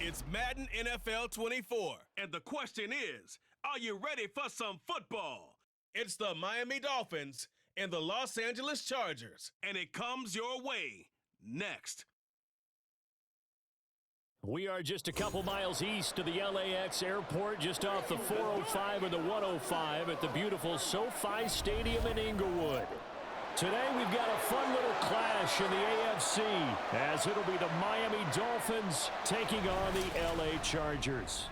It's Madden NFL 24. And the question is, are you ready for some football? It's the Miami Dolphins and the Los Angeles Chargers. And it comes your way next. We are just a couple miles east of the LAX airport, just off the 405 and the 105 at the beautiful SoFi Stadium in Inglewood. Today we've got a fun little clash in the AFC, as it'll be the Miami Dolphins taking on the LA Chargers.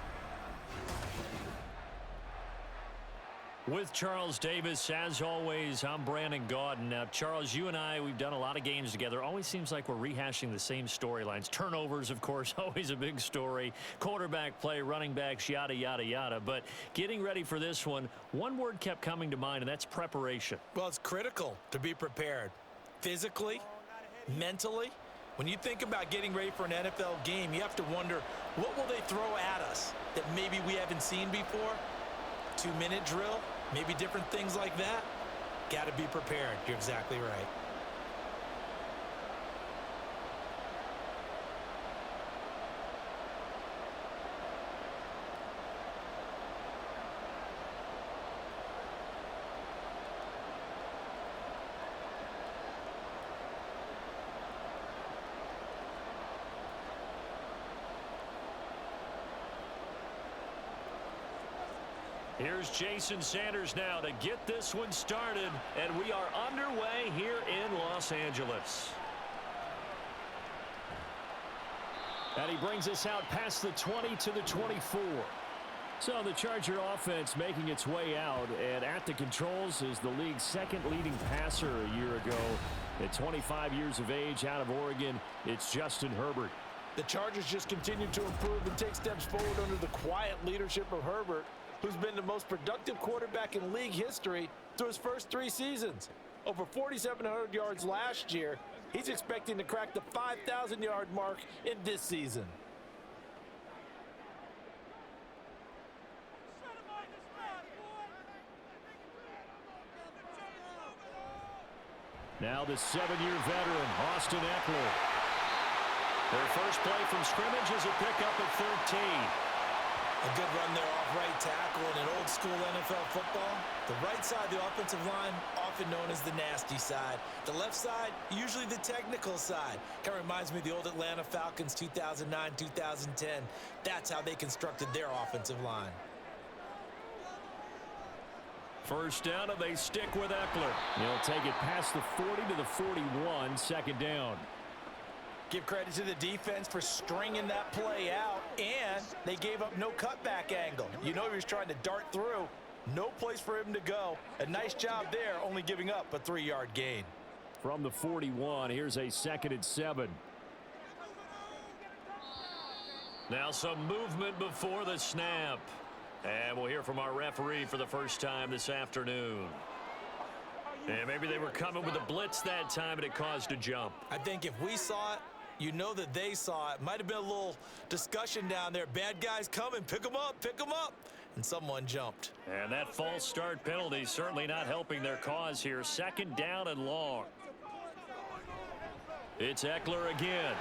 With Charles Davis, as always, I'm Brandon Gaudin. Now, Charles, you and I, we've done a lot of games together. Always seems like we're rehashing the same storylines. Turnovers, of course, always a big story. Quarterback play, running backs, yada, yada, yada. But getting ready for this one word kept coming to mind, and that's preparation. Well, it's critical to be prepared. Physically, mentally. When you think about getting ready for an NFL game, you have to wonder, what will they throw at us that maybe we haven't seen before? 2-minute drill, maybe different things like that. Got to be prepared. You're exactly right. Here's Jason Sanders now to get this one started, and we are underway here in Los Angeles. And he brings us out past the 20 to the 24. So the Charger offense making its way out, and at the controls is the league's second leading passer a year ago. At 25 years of age, out of Oregon, it's Justin Herbert. The Chargers just continue to improve and take steps forward under the quiet leadership of Herbert, who's been the most productive quarterback in league history through his first 3 seasons. Over 4,700 yards last year. He's expecting to crack the 5,000-yard mark in this season. Now the 7-year veteran, Austin Eckler. Their first play from scrimmage is a pickup at 13. A good run there off right tackle in an old-school NFL football. The right side of the offensive line, often known as the nasty side. The left side, usually the technical side. Kind of reminds me of the old Atlanta Falcons 2009-2010. That's how they constructed their offensive line. First down, and they stick with Eckler. He'll take it past the 40 to the 41, second down. Give credit to the defense for stringing that play out, and they gave up no cutback angle. You know he was trying to dart through. No place for him to go. A nice job there, only giving up a 3-yard gain. From the 41, here's a 2nd and 7. Now some movement before the snap. And we'll hear from our referee for the first time this afternoon. And maybe they were coming with a blitz that time, and it caused a jump. I think if we saw it, you know that they saw it. Might have been a little discussion down there. Bad guys coming. Pick them up. Pick them up. And someone jumped. And that false start penalty certainly not helping their cause here. 2nd down and long. It's Eckler again.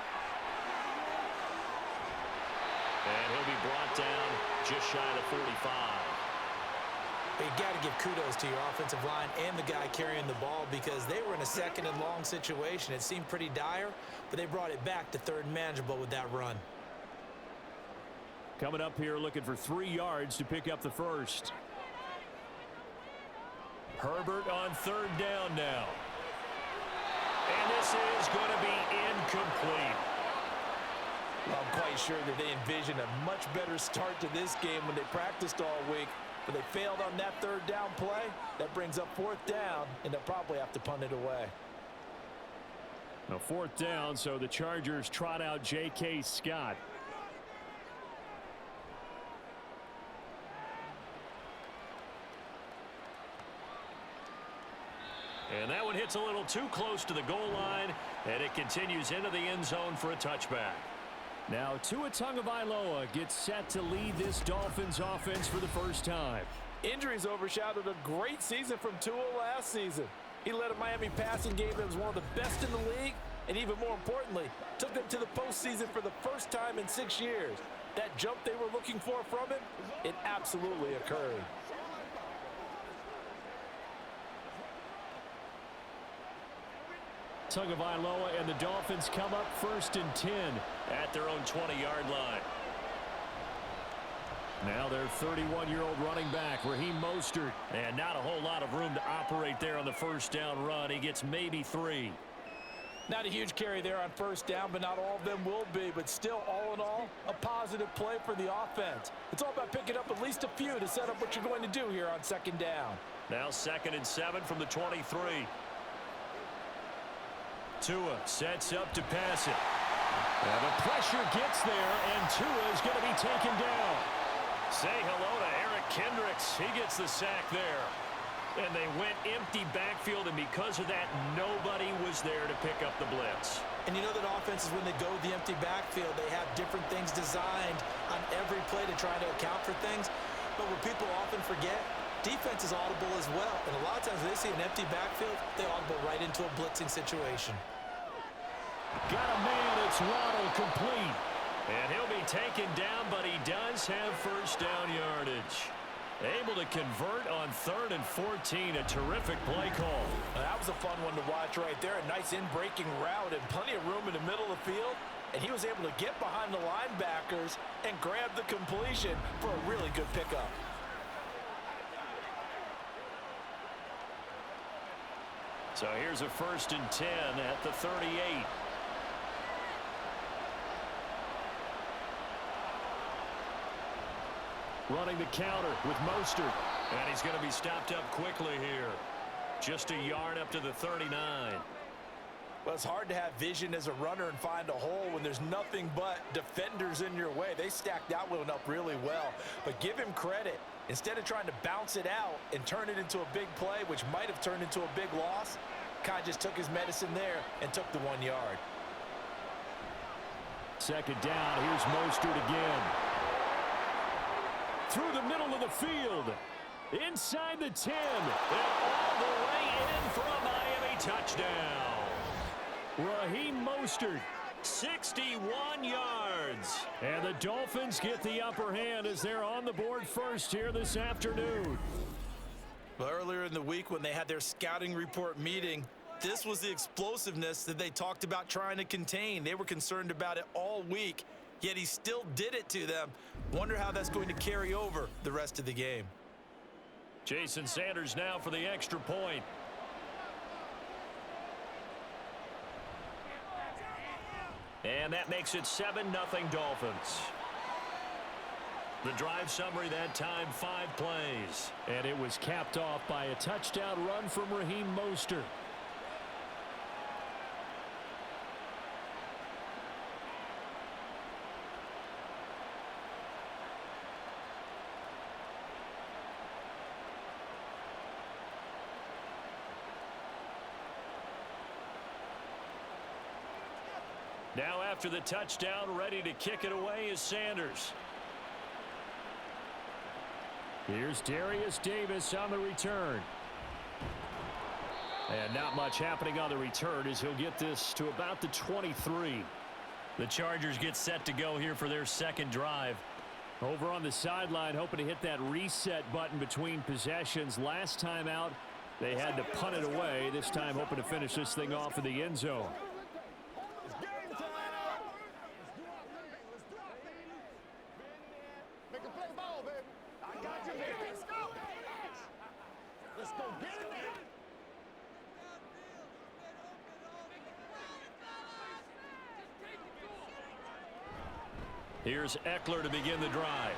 And he'll be brought down just shy of 45. But you got to give kudos to your offensive line and the guy carrying the ball, because they were in a 2nd and long situation. It seemed pretty dire, but they brought it back to 3rd and manageable with that run. Coming up here looking for 3 yards to pick up the first. Herbert on 3rd down now. And this is going to be incomplete. Well, I'm quite sure that they envisioned a much better start to this game when they practiced all week. But they failed on that 3rd down play. That brings up 4th down, and they'll probably have to punt it away. Now 4th down, so the Chargers trot out J.K. Scott. And that one hits a little too close to the goal line, and it continues into the end zone for a touchback. Now Tua Tagovailoa gets set to lead this Dolphins offense for the first time. Injuries overshadowed a great season from Tua last season. He led a Miami passing game that was one of the best in the league, and even more importantly, took them to the postseason for the first time in 6 years. that jump they were looking for from him, it absolutely occurred. Tagovailoa and the Dolphins come up 1st and 10 at their own 20-yard line. Now their 31-year-old running back, Raheem Mostert. And not a whole lot of room to operate there on the first down run. He gets maybe 3. Not a huge carry there on first down, but not all of them will be. But still, all in all, a positive play for the offense. It's all about picking up at least a few to set up what you're going to do here on 2nd down. Now 2nd and 7 from the 23. Tua sets up to pass it. And the pressure gets there, and Tua is going to be taken down. Say hello to Eric Kendricks. He gets the sack there. And they went empty backfield, and because of that, nobody was there to pick up the blitz. And you know that offenses, when they go to the empty backfield, they have different things designed on every play to try to account for things. But what people often forget, defense is audible as well. And a lot of times when they see an empty backfield, they audible right into a blitzing situation. Got a man, it's Waddle, complete. And he'll be taken down, but he does have first down yardage. Able to convert on 3rd and 14, a terrific play call. That was a fun one to watch right there. A nice in-breaking route and plenty of room in the middle of the field. And he was able to get behind the linebackers and grab the completion for a really good pickup. So here's a 1st and 10 at the 38. Running the counter with Mostert. And he's going to be stopped up quickly here. Just a yard up to the 39. Well, it's hard to have vision as a runner and find a hole when there's nothing but defenders in your way. They stacked that one up really well. But give him credit. Instead of trying to bounce it out and turn it into a big play, which might have turned into a big loss, Kai just took his medicine there and took the 1 yard. 2nd down. Here's Mostert again. Through the middle of the field. Inside the 10. And all the way in for a Miami touchdown. Raheem Mostert, 61 yards. And the Dolphins get the upper hand as they're on the board first here this afternoon. Well, earlier in the week when they had their scouting report meeting, this was the explosiveness that they talked about trying to contain. They were concerned about it all week, yet he still did it to them. Wonder how that's going to carry over the rest of the game. Jason Sanders now for the extra point. And that makes it 7-0 Dolphins. The drive summary that time, 5 plays. And it was capped off by a touchdown run from Raheem Mostert. Now after the touchdown, ready to kick it away is Sanders. Here's Darius Davis on the return. And not much happening on the return as he'll get this to about the 23. The Chargers get set to go here for their 2nd drive. Over on the sideline, hoping to hit that reset button between possessions. Last time out, they had to punt it away. This time hoping to finish this thing off in the end zone. Here's Eckler to begin the drive.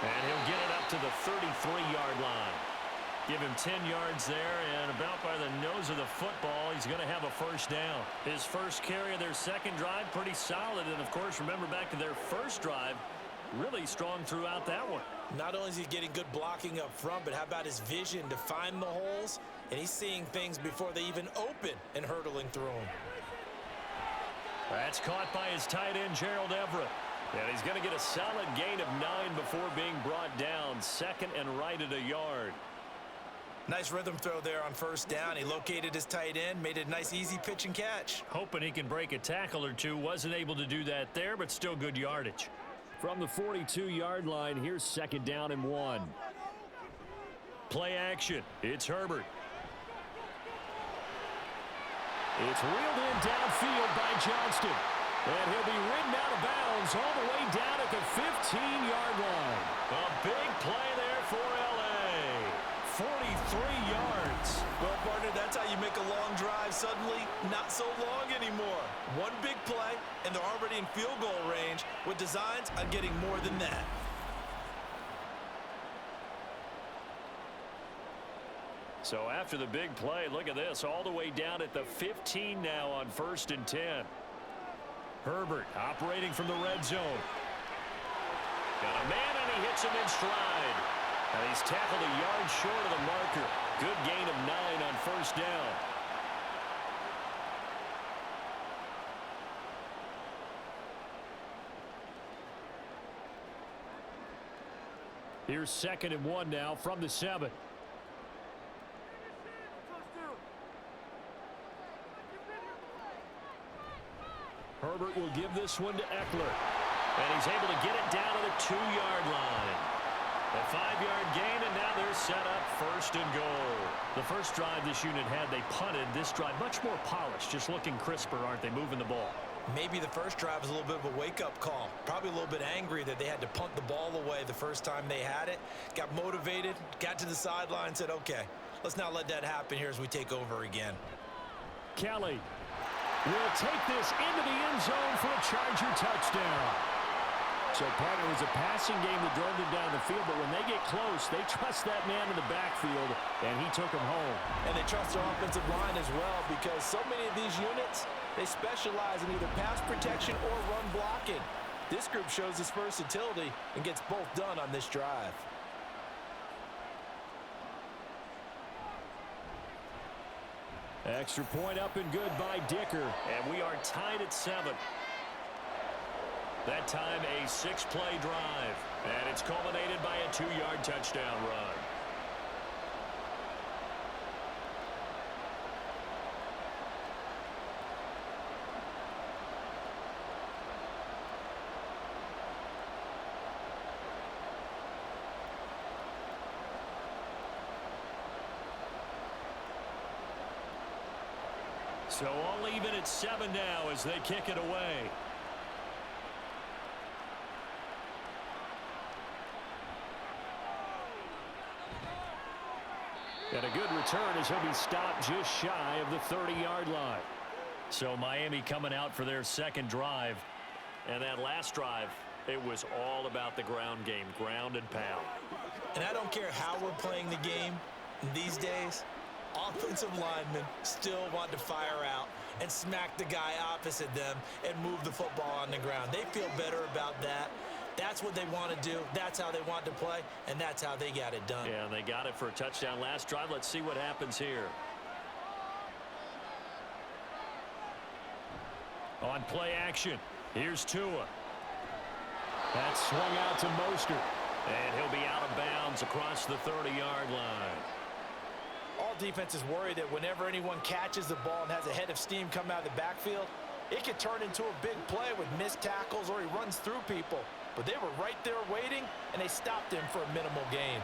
And he'll get it up to the 33-yard line. Give him 10 yards there, and about by the nose of the football, he's going to have a first down. His first carry of their 2nd drive, pretty solid. And, of course, remember back to their 1st drive, really strong throughout that one. Not only is he getting good blocking up front, but how about his vision to find the holes? And he's seeing things before they even open and hurtling through them. That's caught by his tight end, Gerald Everett. And he's going to get a solid gain of 9 before being brought down. 2nd and right at a yard. Nice rhythm throw there on 1st down. He located his tight end, made it a nice easy pitch and catch. Hoping he can break a tackle or two. Wasn't able to do that there, but still good yardage. From the 42-yard line, here's 2nd down and 1. Play action. It's Herbert. It's reeled in downfield by Johnston. And he'll be ridden out of bounds all the way down at the 15-yard line. A big play there for L.A. 43 yards. Well, partner, that's how you make a long drive suddenly not so long anymore. One big play, and they're already in field goal range with designs on getting more than that. So after the big play, look at this, all the way down at the 15 now on 1st and 10. Herbert operating from the red zone. Got a man, and he hits him in stride. And he's tackled a yard short of the marker. Good gain of 9 on 1st down. Here's 2nd and 1 now from the 7. Herbert will give this one to Eckler. And he's able to get it down to the 2-yard line. A 5-yard gain, and now they're set up 1st and goal. The first drive this unit had, they punted. This drive, much more polished, just looking crisper, aren't they, moving the ball? Maybe the first drive was a little bit of a wake-up call. Probably a little bit angry that they had to punt the ball away the first time they had it. Got motivated, got to the sideline, said, okay, let's not let that happen here as we take over again. Kelly will take this into the end zone for a Charger touchdown. So, partner, it was a passing game that drove them down the field, but when they get close, they trust that man in the backfield, and he took them home. And they trust their offensive line as well, because so many of these units, they specialize in either pass protection or run blocking. This group shows its versatility and gets both done on this drive. Extra point up and good by Dicker, and we are tied at 7. That time a 6-play drive, and it's culminated by a 2-yard touchdown run. So all even at 7 now as they kick it away. And a good return as he'll be stopped just shy of the 30-yard line. So Miami coming out for their second drive. And that last drive, it was all about the ground game, ground and pound. And I don't care how we're playing the game these days, offensive linemen still want to fire out and smack the guy opposite them and move the football on the ground. They feel better about that. That's what they want to do. That's how they want to play, and that's how they got it done. Yeah, and they got it for a touchdown last drive. Let's see what happens here. On play action, here's Tua. That's swung out to Mostert, and he'll be out of bounds across the 30-yard line. All defenses worry that whenever anyone catches the ball and has a head of steam come out of the backfield, it could turn into a big play with missed tackles or he runs through people. But they were right there waiting, and they stopped him for a minimal gain.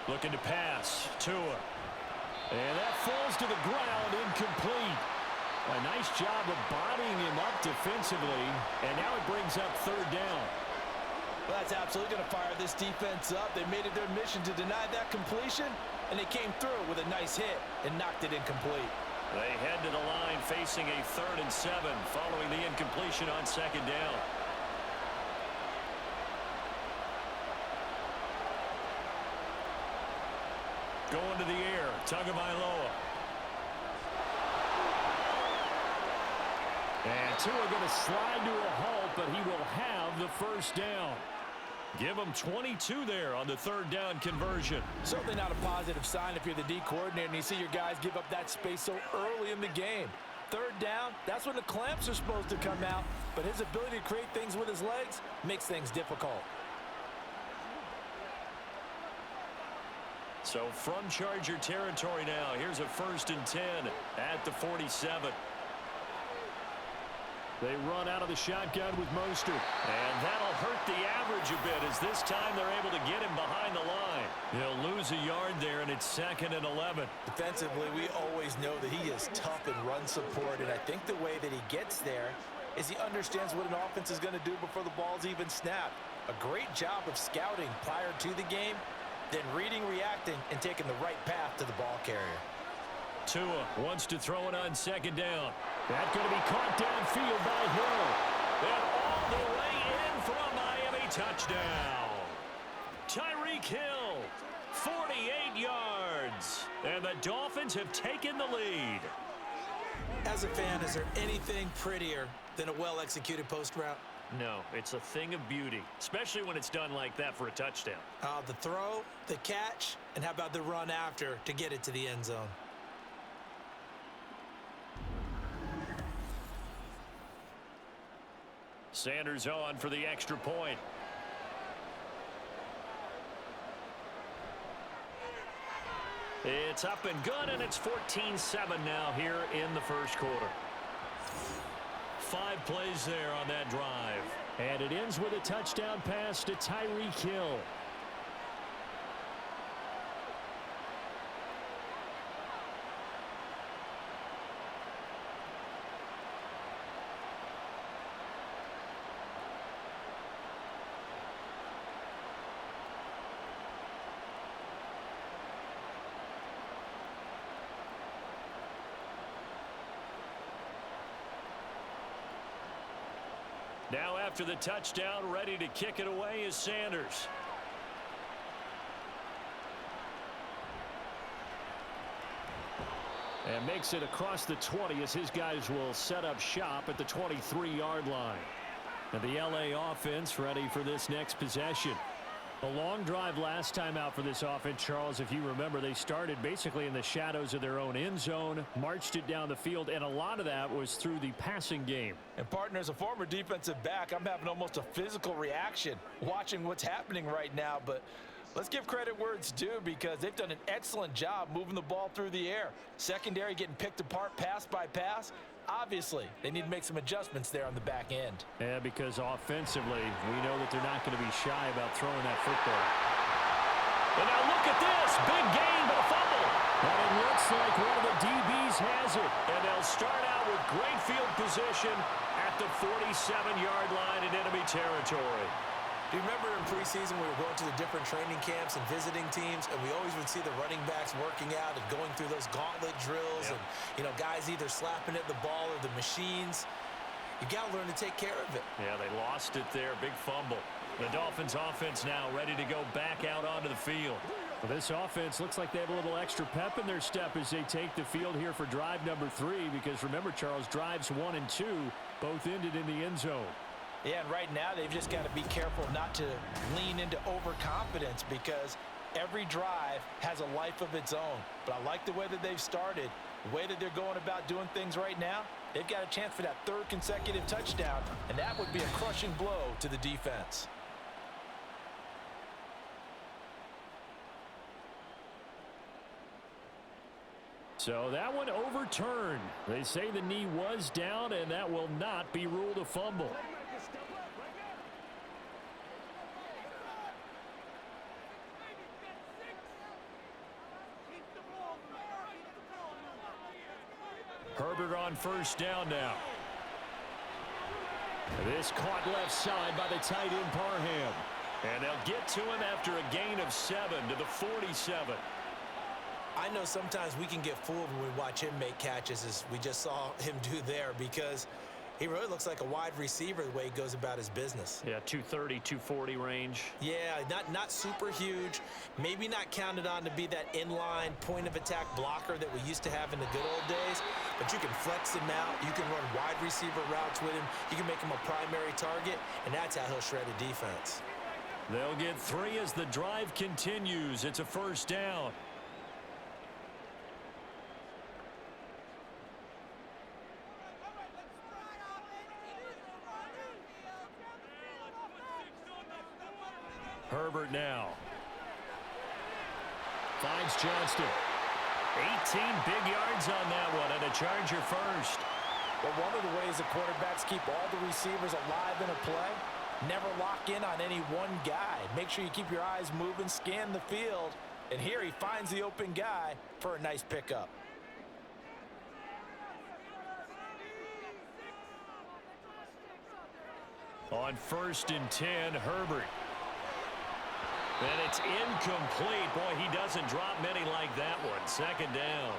Looking to pass, Tua. And that falls to the ground, incomplete. A nice job of bodying him up defensively, and now it brings up 3rd down. Well, that's absolutely going to fire this defense up. They made it their mission to deny that completion, and they came through with a nice hit and knocked it incomplete. They head to the line facing a 3rd and 7 following the incompletion on 2nd down. Going to the air, Tagovailoa. And Tua going to slide to a halt, but he will have the 1st down. Give them 22 there on the 3rd down conversion. Certainly not a positive sign if you're the D coordinator and you see your guys give up that space so early in the game. 3rd down, that's when the clamps are supposed to come out, but his ability to create things with his legs makes things difficult. So from Charger territory now, here's a 1st and 10 at the 47. They run out of the shotgun with Mostert. And that'll hurt the average a bit as this time they're able to get him behind the line. He'll lose a yard there, and it's 2nd and 11. Defensively, we always know that he is tough in run support, and I think the way that he gets there is he understands what an offense is going to do before the ball's even snapped. A great job of scouting prior to the game, then reading, reacting, and taking the right path to the ball carrier. Tua wants to throw it on 2nd down. That's going to be caught downfield by Hill. And all the way in for a Miami touchdown. Tyreek Hill, 48 yards. And the Dolphins have taken the lead. As a fan, is there anything prettier than a well-executed post route? No, it's a thing of beauty, especially when it's done like that for a touchdown. The throw, the catch, and how about the run after to get it to the end zone? Sanders on for the extra point. It's up and good, and it's 14-7 now here in the first quarter. 5 plays there on that drive. And it ends with a touchdown pass to Tyreek Hill. Now after the touchdown, ready to kick it away is Sanders. And makes it across the 20 as his guys will set up shop at the 23-yard line. And the LA offense ready for this next possession. A long drive last time out for this offense, Charles. If you remember, they started basically in the shadows of their own end zone, marched it down the field, and a lot of that was through the passing game. And partner, as a former defensive back, I'm having almost a physical reaction watching what's happening right now. But let's give credit where it's due because they've done an excellent job moving the ball through the air. Secondary getting picked apart pass by pass. Obviously, they need to make some adjustments there on the back end. Yeah, because offensively, we know that they're not going to be shy about throwing that football. And now look at this. Big gain, but a fumble. And it looks like one of the DBs has it. And they'll start out with great field position at the 47-yard line in enemy territory. Do you remember in preseason we were going to the different training camps and visiting teams, and we always would see the running backs working out and going through those gauntlet drills, and guys either slapping at the ball or the machines. You got to learn to take care of it. Yeah, they lost it there. Big fumble. The Dolphins offense now ready to go back out onto the field. Well, this offense looks like they have a little extra pep in their step as they take the field here for drive number 3, because remember, Charles, drives 1 and 2 both ended in the end zone. Yeah, and right now they've just got to be careful not to lean into overconfidence because every drive has a life of its own. But I like the way that they've started, the way that they're going about doing things right now. They've got a chance for that 3rd consecutive touchdown, and that would be a crushing blow to the defense. So that one overturned. They say the knee was down, and that will not be ruled a fumble. Herbert on 1st down now. This caught left side by the tight end Parham. And they'll get to him after a gain of 7 to the 47. I know sometimes we can get fooled when we watch him make catches, as we just saw him do there, because he really looks like a wide receiver the way he goes about his business. Yeah, 230, 240 range. Yeah, not super huge. Maybe not counted on to be that inline point-of-attack blocker that we used to have in the good old days, but you can flex him out. You can run wide receiver routes with him. You can make him a primary target, and that's how he'll shred a defense. They'll get 3 as the drive continues. It's a 1st down. Herbert now. Finds Johnston. 18 big yards on that one, and a Charger first. But one of the ways the quarterbacks keep all the receivers alive in a play, never lock in on any one guy. Make sure you keep your eyes moving, scan the field, and here he finds the open guy for a nice pickup. On 1st and 10, Herbert. And it's incomplete. Boy, he doesn't drop many like that one. 2nd down.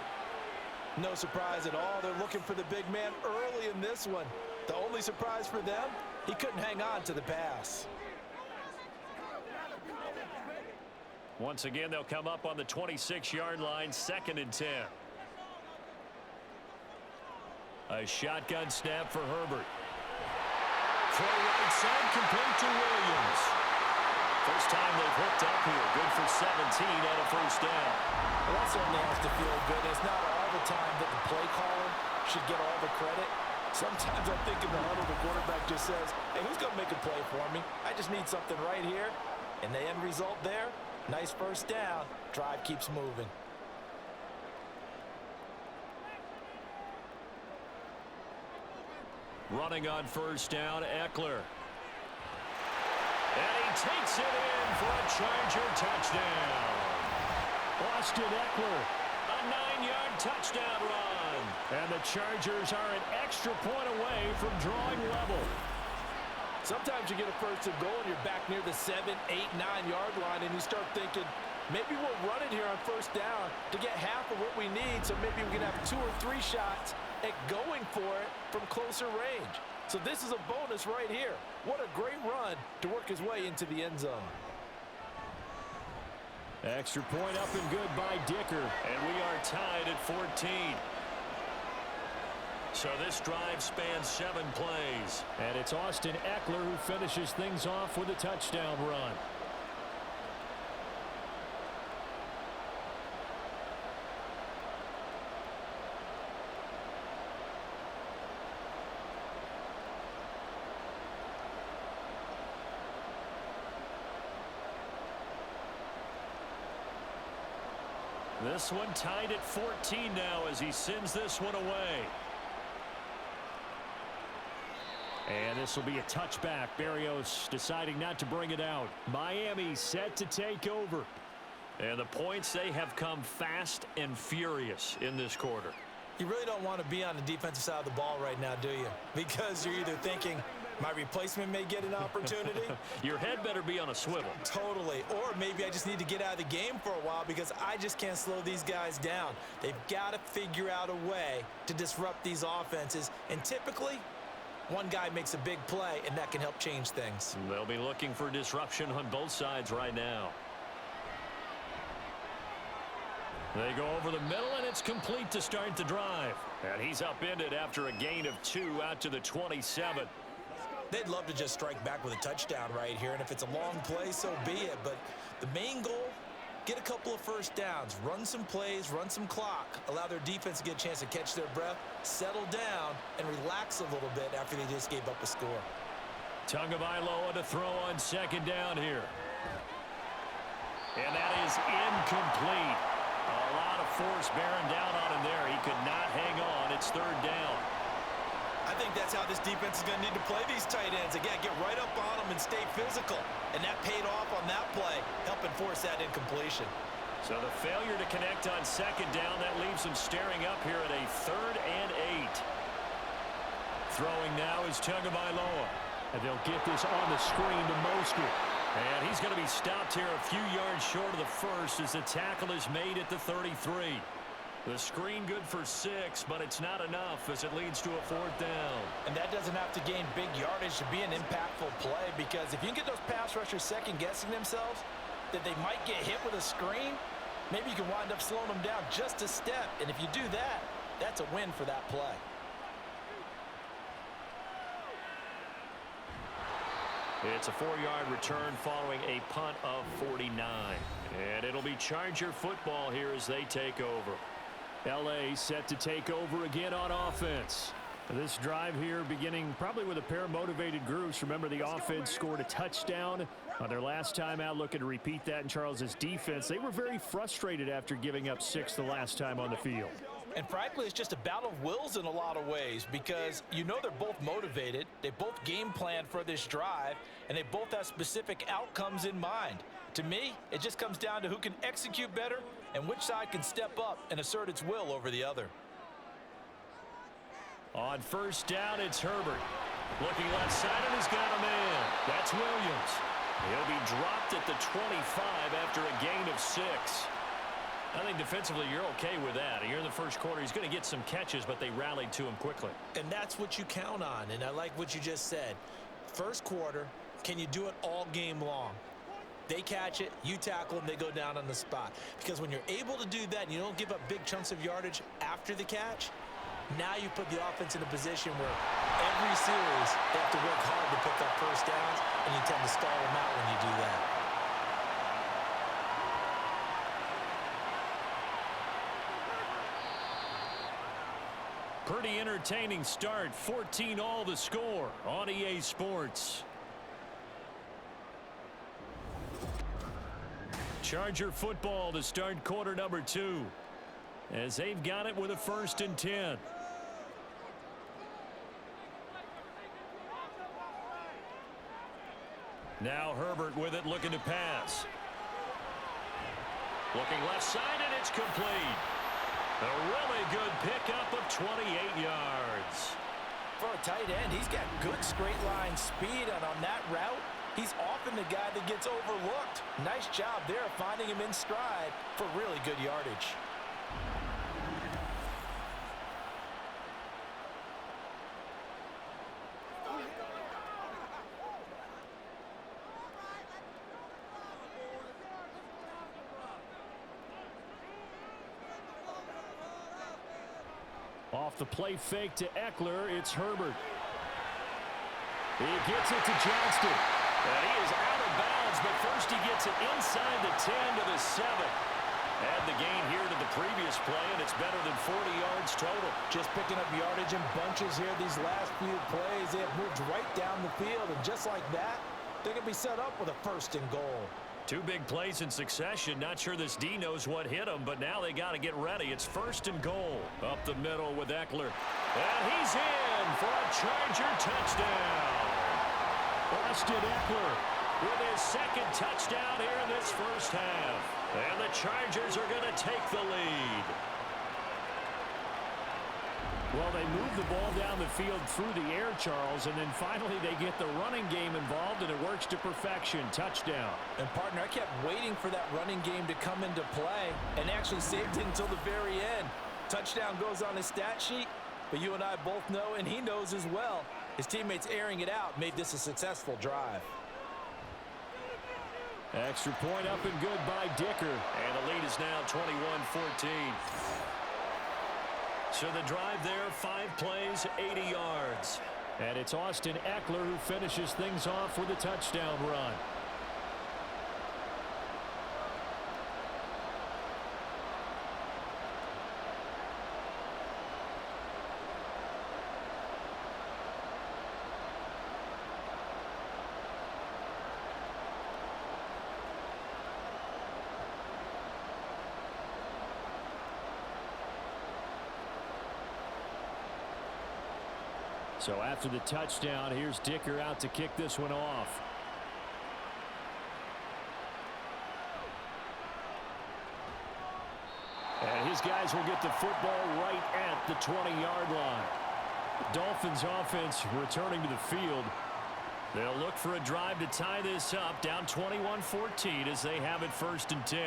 No surprise at all. They're looking for the big man early in this one. The only surprise for them, he couldn't hang on to the pass. Once again, they'll come up on the 26-yard line, 2nd and 10. A shotgun snap for Herbert. Throw right side, complete to Williams. First time they've hooked up here. Good for 17 and a 1st down. Well, that certainly has to feel good. It's not all the time that the play caller should get all the credit. Sometimes I think in the huddle, the quarterback just says, hey, who's going to make a play for me? I just need something right here. And the end result there, nice 1st down. Drive keeps moving. Running on 1st down, Eckler. And he takes it in for a Charger touchdown. Austin Eckler, a 9-yard touchdown run. And the Chargers are an extra point away from drawing level. Sometimes you get a 1st and goal and you're back near the 7, 8, 9-yard line and you start thinking, maybe we'll run it here on 1st down to get half of what we need, so maybe we can have 2 or 3 shots at going for it from closer range. So this is a bonus right here. What a great run to work his way into the end zone. Extra point up and good by Dicker. And we are tied at 14. So this drive spans 7 plays. And it's Austin Eckler who finishes things off with a touchdown run. This one tied at 14 now as he sends this one away. And this will be a touchback. Berrios deciding not to bring it out. Miami set to take over. And the points, they have come fast and furious in this quarter. You really don't want to be on the defensive side of the ball right now, do you? Because you're either thinking, my replacement may get an opportunity. Your head better be on a swivel. Totally. Or maybe I just need to get out of the game for a while because I just can't slow these guys down. They've got to figure out a way to disrupt these offenses. And typically, one guy makes a big play, and that can help change things. They'll be looking for disruption on both sides right now. They go over the middle, and it's complete to start the drive. And he's upended after a gain of 2 out to the 27. They'd love to just strike back with a touchdown right here, and if it's a long play, so be it. But the main goal, get a couple of 1st downs, run some plays, run some clock, allow their defense to get a chance to catch their breath, settle down, and relax a little bit after they just gave up a score. Tagovailoa to throw on 2nd down here. And that is incomplete. A lot of force bearing down on him there. He could not hang on. It's 3rd down. I think that's how this defense is going to need to play these tight ends. Again, get right up on them and stay physical. And that paid off on that play, helping force that incompletion. So the failure to connect on 2nd down, that leaves them staring up here at a 3rd and 8. Throwing now is Tagovailoa. And they'll get this on the screen to Mostert. And he's going to be stopped here a few yards short of the 1st as the tackle is made at the 33. The screen good for 6, but it's not enough as it leads to a 4th down. And that doesn't have to gain big yardage to be an impactful play, because if you can get those pass rushers second-guessing themselves that they might get hit with a screen, maybe you can wind up slowing them down just a step. And if you do that, that's a win for that play. It's a 4-yard return following a punt of 49. And it'll be Charger football here as they take over. L.A. set to take over again on offense. This drive here beginning probably with a pair of motivated groups. Remember, the offense scored a touchdown on their last time out, looking to repeat that in Charles's defense. They were very frustrated after giving up 6 the last time on the field. And frankly, it's just a battle of wills in a lot of ways because you know they're both motivated, they both game plan for this drive, and they both have specific outcomes in mind. To me, it just comes down to who can execute better and which side can step up and assert its will over the other. On first down, it's Herbert. Looking left side, and he's got a man. That's Williams. He'll be dropped at the 25 after a gain of 6. I think defensively you're okay with that. Here in the first quarter, he's going to get some catches, but they rallied to him quickly. And that's what you count on, and I like what you just said. First quarter, can you do it all game long? They catch it, you tackle them, they go down on the spot. Because when you're able to do that and you don't give up big chunks of yardage after the catch, now you put the offense in a position where every series they have to work hard to pick up first downs, and you tend to stall them out when you do that. Pretty entertaining start. 14-all the score on EA Sports. Charger football to start quarter number 2. As they've got it with a 1st and 10. Now Herbert with it, looking to pass. Looking left side, and it's complete. A really good pickup of 28 yards. For a tight end, he's got good straight line speed, and on that route, he's often the guy that gets overlooked. Nice job there finding him in stride for really good yardage. Off the play fake to Eckler, it's Herbert. He gets it to Johnston. And he is out of bounds, but first he gets it inside the 10 to the 7. Add the gain here to the previous play, and it's better than 40 yards total. Just picking up yardage in bunches here these last few plays. They have moved right down the field, and just like that, they're going to be set up with a 1st and goal. 2 big plays in succession. Not sure this D knows what hit him, but now they got to get ready. It's 1st and goal. Up the middle with Eckler. And he's in for a Charger touchdown. Austin Eckler with his 2nd touchdown here in this first half. And the Chargers are going to take the lead. Well, they move the ball down the field through the air, Charles, and then finally they get the running game involved, and it works to perfection. Touchdown. And, partner, I kept waiting for that running game to come into play and actually saved it until the very end. Touchdown goes on his stat sheet, but you and I both know, and he knows as well, his teammates airing it out made this a successful drive. Extra point up and good by Dicker, and the lead is now 21-14. So the drive there, 5 plays, 80 yards. And it's Austin Eckler who finishes things off with a touchdown run. So after the touchdown, here's Dicker out to kick this one off. And his guys will get the football right at the 20-yard line. Dolphins offense returning to the field. They'll look for a drive to tie this up, down 21-14 as they have it 1st and 10.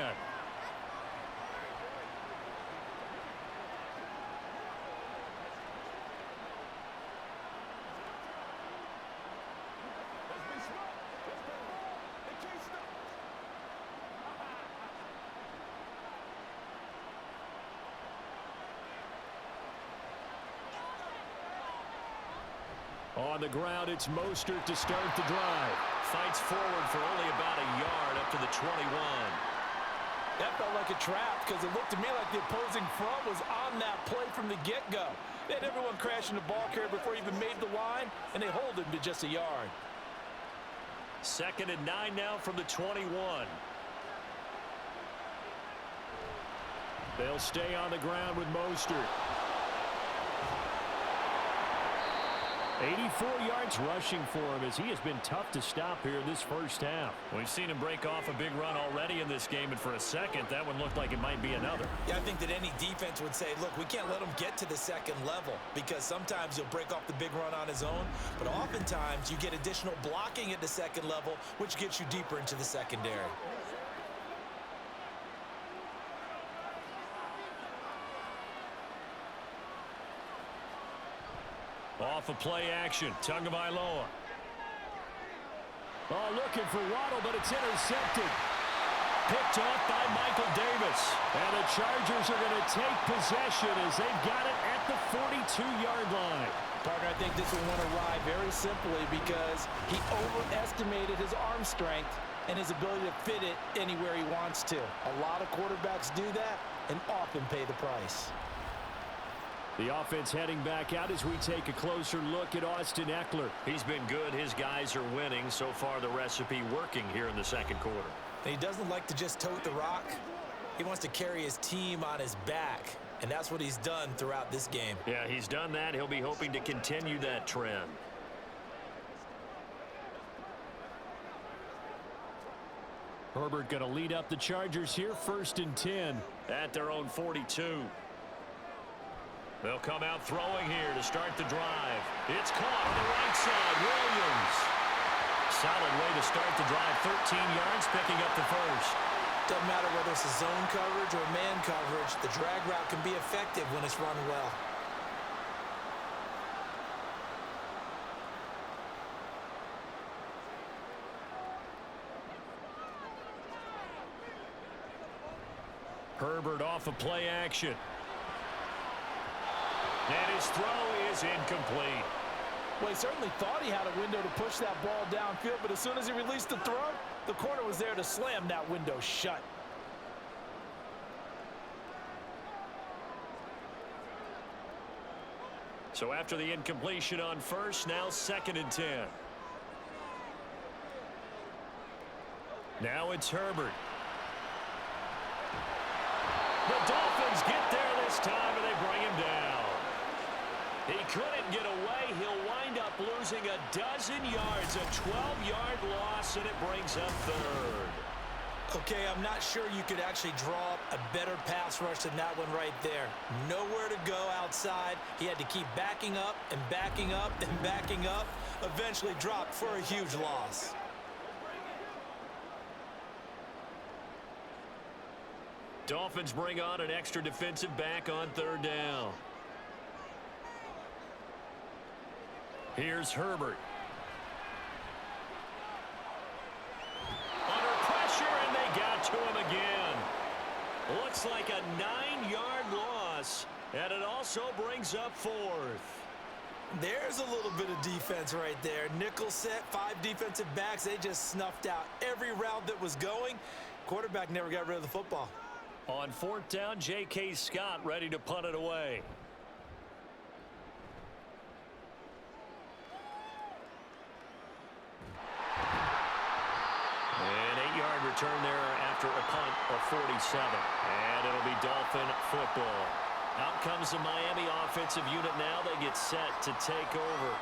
On the ground, it's Mostert to start the drive. Fights forward for only about a yard up to the 21. That felt like a trap because it looked to me like the opposing front was on that play from the get-go. They had everyone crashing the ball carrier before he even made the line, and they hold him to just a yard. 2nd and 9 now from the 21. They'll stay on the ground with Mostert. 84 yards rushing for him as he has been tough to stop here in this first half. We've seen him break off a big run already in this game, and for a second, that one looked like it might be another. Yeah, I think that any defense would say, look, we can't let him get to the second level because sometimes he'll break off the big run on his own, but oftentimes you get additional blocking at the second level, which gets you deeper into the secondary. Off of play action, Tagovailoa. Oh, looking for Waddle, but it's intercepted. Picked off by Michael Davis. And the Chargers are going to take possession as they've got it at the 42-yard line. Partner, I think this will want to ride very simply because he overestimated his arm strength and his ability to fit it anywhere he wants to. A lot of quarterbacks do that and often pay the price. The offense heading back out as we take a closer look at Austin Eckler. He's been good. His guys are winning. So far, the recipe working here in the second quarter. And he doesn't like to just tote the rock. He wants to carry his team on his back, and that's what he's done throughout this game. Yeah, he's done that. He'll be hoping to continue that trend. Herbert going to lead up the Chargers here, 1st and 10. At their own 42. They'll come out throwing here to start the drive. It's caught on the right side. Williams. Solid way to start the drive. 13 yards, picking up the first. Doesn't matter whether it's a zone coverage or man coverage. The drag route can be effective when it's run well. Herbert off of play action. And his throw is incomplete. Well, he certainly thought he had a window to push that ball downfield, but as soon as he released the throw, the corner was there to slam that window shut. So after the incompletion on first, now 2nd and 10. Now it's Herbert. The Dolphins get there this time, and they bring him down. He couldn't get away. He'll wind up losing a dozen yards, a 12-yard loss, and it brings up 3rd. Okay, I'm not sure you could actually draw up a better pass rush than that one right there. Nowhere to go outside. He had to keep backing up and backing up and backing up. Eventually dropped for a huge loss. Dolphins bring on an extra defensive back on 3rd down. Here's Herbert. Under pressure, and they got to him again. Looks like a 9-yard loss, and it also brings up 4th. There's a little bit of defense right there. Nickel set, 5 defensive backs. They just snuffed out every route that was going. Quarterback never got rid of the football. On 4th down, J.K. Scott ready to punt it away. An 8-yard return there after a punt of 47. And it'll be Dolphin football. Out comes the Miami offensive unit now. They get set to take over.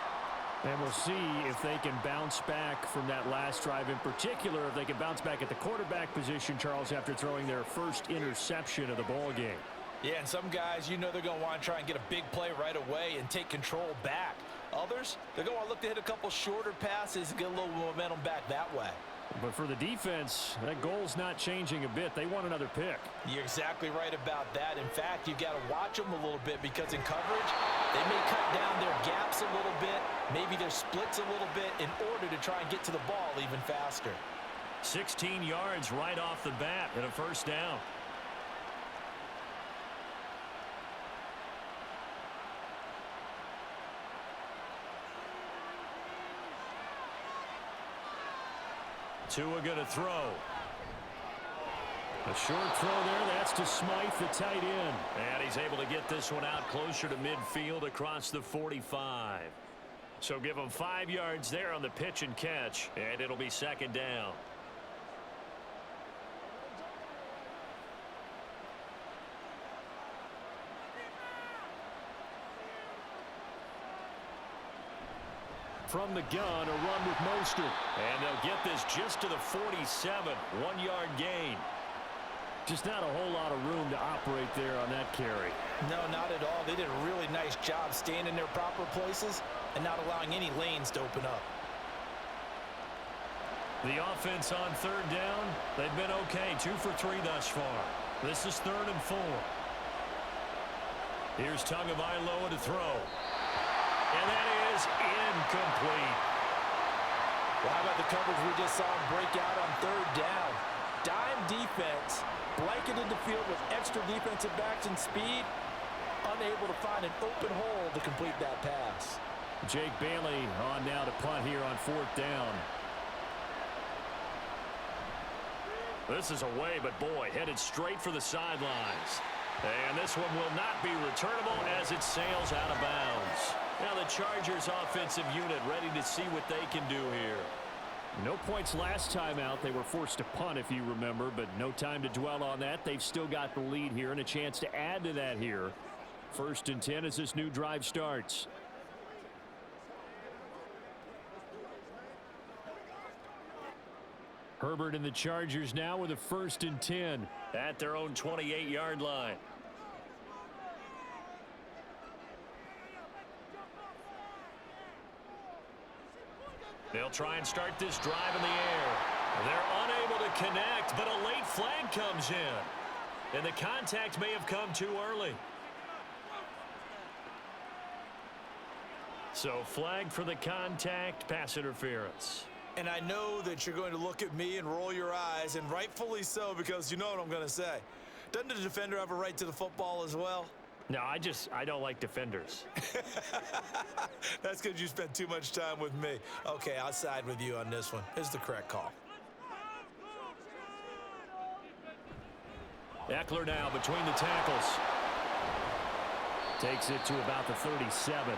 And we'll see if they can bounce back from that last drive in particular, if they can bounce back at the quarterback position, Charles, after throwing their first interception of the ball game. Yeah, and some guys, you know they're going to want to try and get a big play right away and take control back. Others, they're going to want to look to hit a couple shorter passes and get a little momentum back that way. But for the defense, that goal's not changing a bit. They want another pick. You're exactly right about that. In fact, you've got to watch them a little bit because in coverage, they may cut down their gaps a little bit, maybe their splits a little bit in order to try and get to the ball even faster. 16 yards right off the bat and a 1st down. Tua going to throw. A short throw there. That's to Smythe, the tight end. And he's able to get this one out closer to midfield across the 45. So give him 5 yards there on the pitch and catch, and it'll be 2nd down. From the gun, a run with Mostert. And they'll get this just to the 47, 1-yard gain. Just not a whole lot of room to operate there on that carry. No, not at all. They did a really nice job staying in their proper places and not allowing any lanes to open up. The offense on third down, they've been okay. 2 for 3 thus far. This is 3rd and 4. Here's Tagovailoa to throw. And that is incomplete. Well, how about the coverage we just saw him break out on 3rd down? Dime defense, blanketed the field with extra defensive backs and speed, unable to find an open hole to complete that pass. Jake Bailey on now to punt here on 4th down. This is away, but boy, headed straight for the sidelines. And this one will not be returnable as it sails out of bounds. Now the Chargers offensive unit ready to see what they can do here. No points last time out. They were forced to punt, if you remember, but no time to dwell on that. They've still got the lead here and a chance to add to that here. 1st and 10 as this new drive starts. Herbert and the Chargers now with a 1st and 10 at their own 28-yard line. They'll try and start this drive in the air. They're unable to connect, but a late flag comes in. And the contact may have come too early. So flag for the contact, pass interference. And I know that you're going to look at me and roll your eyes, and rightfully so, because you know what I'm going to say. Doesn't the defender have a right to the football as well? No, I don't like defenders. That's because you spent too much time with me. Okay, I'll side with you on this one. It's the correct call. Eckler now between the tackles. Takes it to about the 37.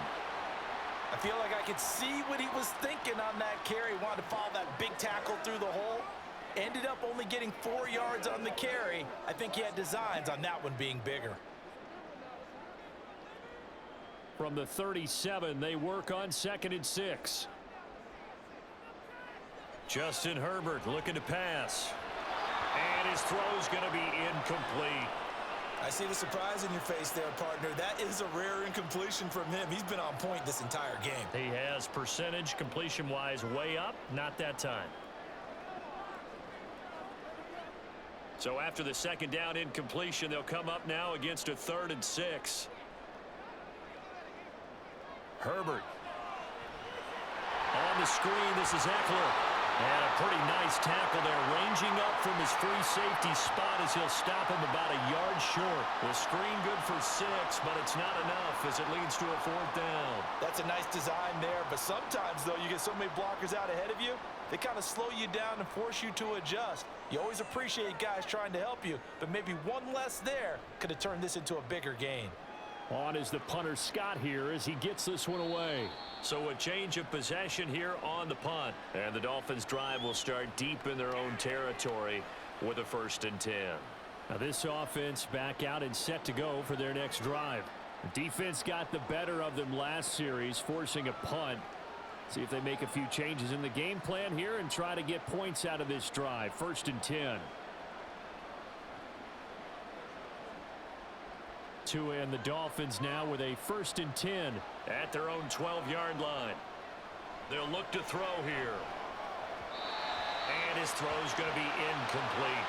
I feel like I could see what he was thinking on that carry. Wanted to follow that big tackle through the hole. Ended up only getting 4 yards on the carry. I think he had designs on that one being bigger. From the 37, they work on 2nd and 6. Justin Herbert looking to pass. And his throw's going to be incomplete. I see the surprise in your face there, partner. That is a rare incompletion from him. He's been on point this entire game. He has percentage completion-wise way up, not that time. So after the 2nd down incompletion, they'll come up now against a 3rd and 6. Herbert. On the screen, this is Eckler. And a pretty nice tackle there, ranging up from his free safety spot as he'll stop him about a yard short. The screen good for 6, but it's not enough as it leads to a 4th down. That's a nice design there, but sometimes, though, you get so many blockers out ahead of you, they kind of slow you down and force you to adjust. You always appreciate guys trying to help you, but maybe one less there could have turned this into a bigger gain. On is the punter Scott here as he gets this one away. So a change of possession here on the punt. And the Dolphins drive will start deep in their own territory with a 1st and 10. Now this offense back out and set to go for their next drive. The defense got the better of them last series, forcing a punt. See if they make a few changes in the game plan here and try to get points out of this drive. 1st and 10. And the Dolphins now with a 1st and 10 at their own 12-yard line. They'll look to throw here. And his throw's going to be incomplete.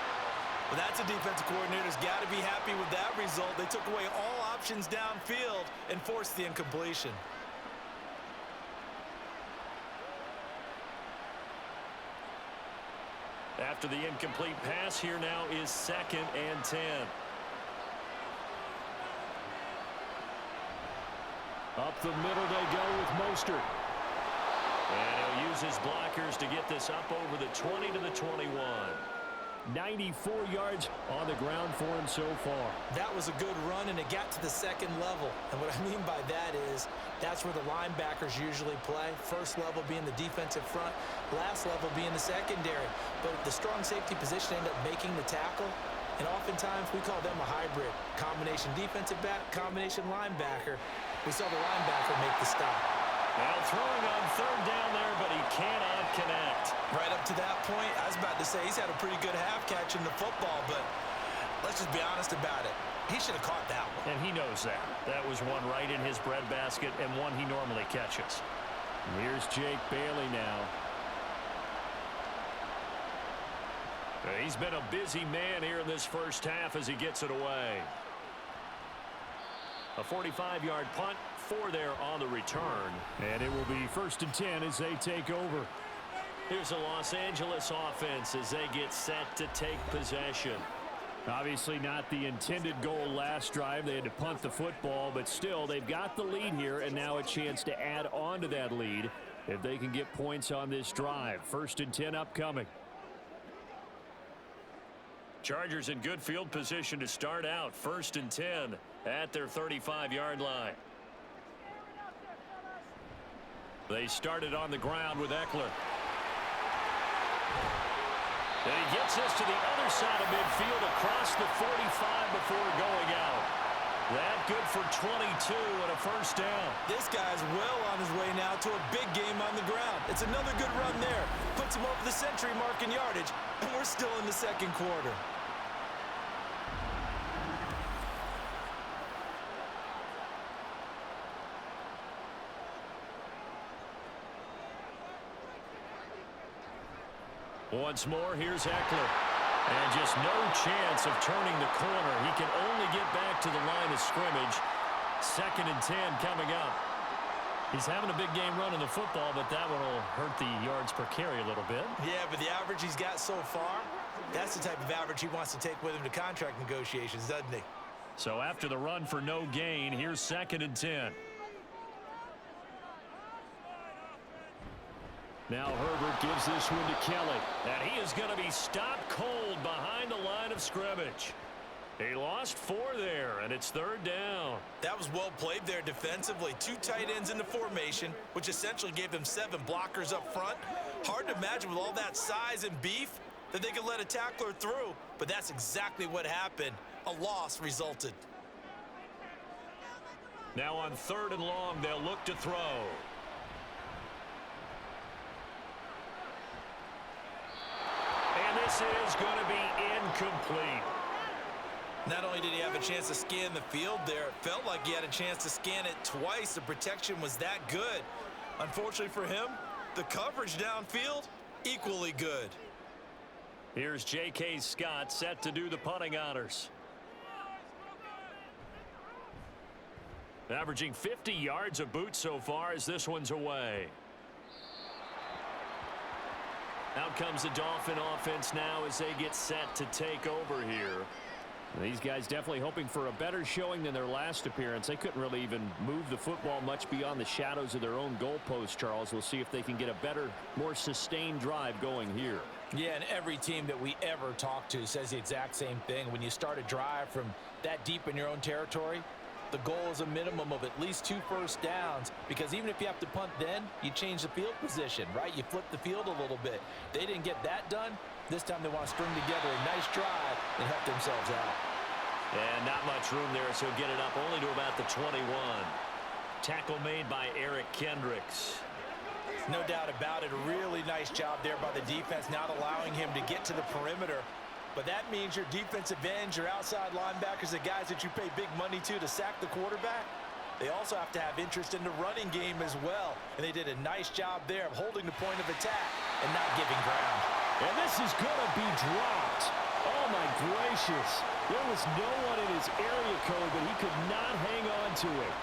Well, that's a defensive coordinator's got to be happy with that result. They took away all options downfield and forced the incompletion. After the incomplete pass, here now is 2nd and 10. Up the middle they go with Mostert. And he'll use his blockers to get this up over the 20 to the 21. 94 yards on the ground for him so far. That was a good run, and it got to the 2nd level. And what I mean by that is that's where the linebackers usually play. First level being the defensive front, last level being the secondary. But the strong safety position ended up making the tackle. And oftentimes we call them a hybrid. Combination defensive back, combination linebacker. We saw the linebacker make the stop. Well, throwing on third down there, but he cannot connect. Right up to that point, I was about to say he's had a pretty good half catching the football, but let's just be honest about it. He should have caught that one. And he knows that. That was one right in his breadbasket and one he normally catches. Here's Jake Bailey now. He's been a busy man here in this first half as he gets it away. A 45-yard punt, 4 there on the return. And it will be 1st and 10 as they take over. Here's the Los Angeles offense as they get set to take possession. Obviously not the intended goal last drive. They had to punt the football, but still they've got the lead here and now a chance to add on to that lead if they can get points on this drive. 1st and 10 upcoming. Chargers in good field position to start out. 1st and 10 at their 35-yard line. They started on the ground with Eckler. And he gets this to the other side of midfield across the 45 before going out. That good for 22 and a 1st down. This guy's well on his way now to a big game on the ground. It's another good run there. Puts him over the century mark in yardage, and we're still in the second quarter. Once more, here's Eckler. And just no chance of turning the corner. He can only get back to the line of scrimmage. 2nd and 10 coming up. He's having a big game running the football, but that one will hurt the yards per carry a little bit. Yeah, but the average he's got so far, that's the type of average he wants to take with him to contract negotiations, doesn't he? So after the run for no gain, here's 2nd and 10. Now Herbert gives this one to Kelly. And he is going to be stopped cold behind the line of scrimmage. He lost 4 there, and it's 3rd down. That was well played there defensively. 2 tight ends in the formation, which essentially gave them 7 blockers up front. Hard to imagine with all that size and beef that they could let a tackler through, but that's exactly what happened. A loss resulted. Now on 3rd and long, they'll look to throw. And this is going to be incomplete. Not only did he have a chance to scan the field there, it felt like he had a chance to scan it twice. The protection was that good. Unfortunately for him, the coverage downfield, equally good. Here's J.K. Scott set to do the punting honors. Averaging 50 yards a boot so far as this one's away. Out comes the Dolphin offense now as they get set to take over here. These guys definitely hoping for a better showing than their last appearance. They couldn't really even move the football much beyond the shadows of their own goalpost, Charles. We'll see if they can get a better, more sustained drive going here. Yeah, and every team that we ever talk to says the exact same thing. When you start a drive from that deep in your own territory, the goal is a minimum of at least 2 first downs, because even if you have to punt then, you change the field position, right? You flip the field a little bit. They didn't get that done. This time they want to string together a nice drive and help themselves out. And not much room there, so get it up only to about the 21. Tackle made by Eric Kendricks. No doubt about it. A really nice job there by the defense, not allowing him to get to the perimeter. But that means your defensive ends, your outside linebackers, the guys that you pay big money to sack the quarterback, they also have to have interest in the running game as well. And they did a nice job there of holding the point of attack and not giving ground. And this is going to be dropped. Oh, my gracious. There was no one in his area code, but he could not hang on to it.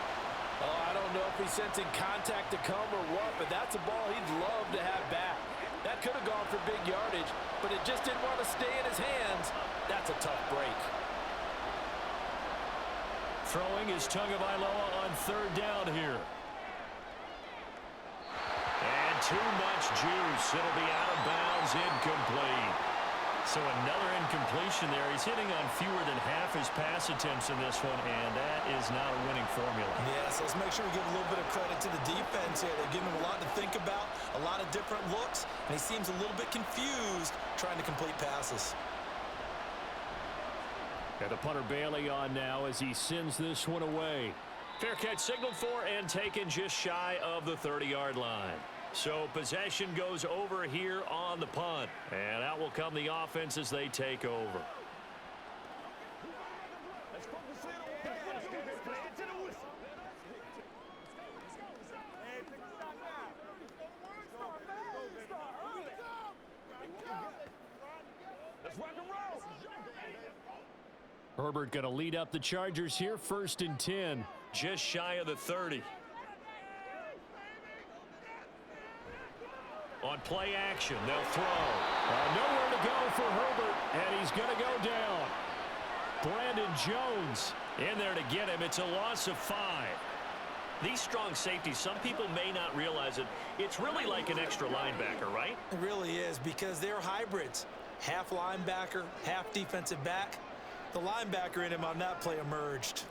Oh, I don't know if he's sensing contact to come or what, but that's a ball he'd love to have back. That could have gone for big yardage, but it just didn't want to stay in his hands. That's a tough break. Throwing is Tagovailoa on 3rd down here. And too much juice. It'll be out of bounds, incomplete. So another incompletion there. He's hitting on fewer than half his pass attempts in this one, and that is not a winning formula. Yeah, so let's make sure we give a little bit of credit to the defense here. They're giving him a lot to think about, a lot of different looks, and he seems a little bit confused trying to complete passes. And the punter Bailey on now as he sends this one away. Fair catch signaled for and taken just shy of the 30-yard line. So possession goes over here on the punt. And out will come the offense as they take over. Herbert going to lead up the Chargers here, 1st and 10, just shy of the 30. On play action, they'll throw. Nowhere to go for Herbert, and he's going to go down. Brandon Jones in there to get him. It's a loss of 5. These strong safeties, some people may not realize it. It's really like an extra linebacker, right? It really is, because they're hybrids. Half linebacker, half defensive back. The linebacker in him on that play emerged.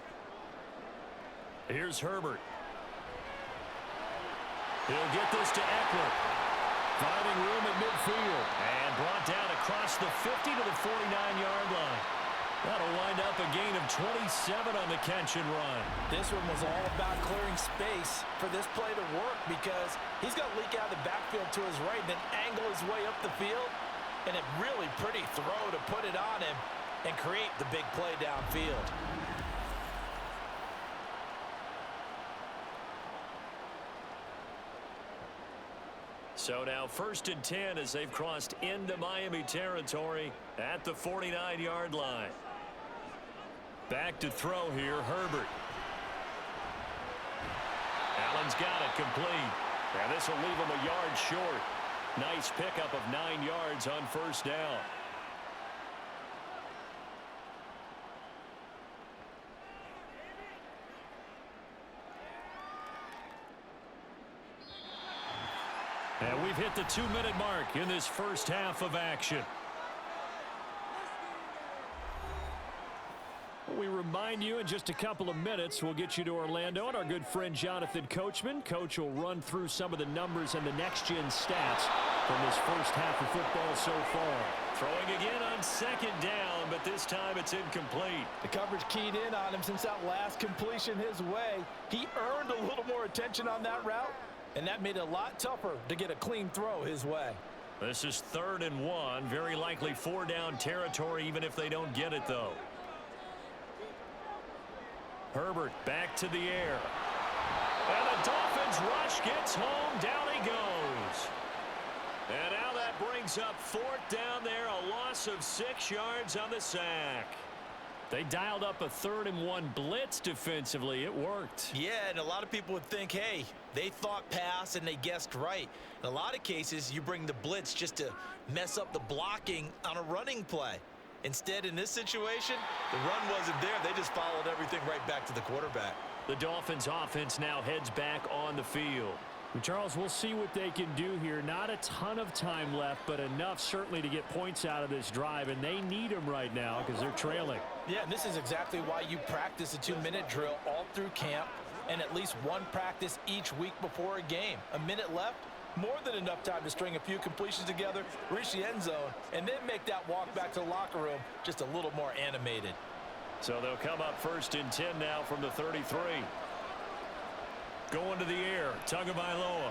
Here's Herbert. He'll get this to Eckler. Finding room at midfield. And brought down across the 50 to the 49-yard line. That'll wind up a gain of 27 on the catch and run. This one was all about clearing space for this play to work, because he's going to leak out of the backfield to his right, then angle his way up the field. And a really pretty throw to put it on him and create the big play downfield. So now 1st and 10 as they've crossed into Miami territory at the 49-yard line. Back to throw here, Herbert. Allen's got it complete. And this will leave him a yard short. Nice pickup of 9 yards on 1st down. And we've hit the 2-minute mark in this first half of action. We remind you in just a couple of minutes we'll get you to Orlando and our good friend Jonathan Coachman. Coach will run through some of the numbers and the next-gen stats from this first half of football so far. Throwing again on 2nd down, but this time it's incomplete. The coverage keyed in on him since that last completion his way. He earned a little more attention on that route, and that made it a lot tougher to get a clean throw his way. This is 3rd and 1. Very likely 4-down territory even if they don't get it, though. Herbert back to the air. And the Dolphins rush gets home. Down he goes. And now that brings up 4th down there. A loss of 6 yards on the sack. They dialed up a 3rd and 1 blitz defensively. It worked. Yeah, and a lot of people would think, hey, they thought pass and they guessed right. In a lot of cases, you bring the blitz just to mess up the blocking on a running play. Instead, in this situation, the run wasn't there. They just followed everything right back to the quarterback. The Dolphins offense now heads back on the field. Charles, we'll see what they can do here. Not a ton of time left, but enough certainly to get points out of this drive, and they need them right now because they're trailing. Yeah, and this is exactly why you practice a 2-minute drill all through camp and at least one practice each week before a game. A minute left, more than enough time to string a few completions together, reach the end zone, and then make that walk back to the locker room just a little more animated. So they'll come up 1st and 10 now from the 33. Going to the air, Tagovailoa.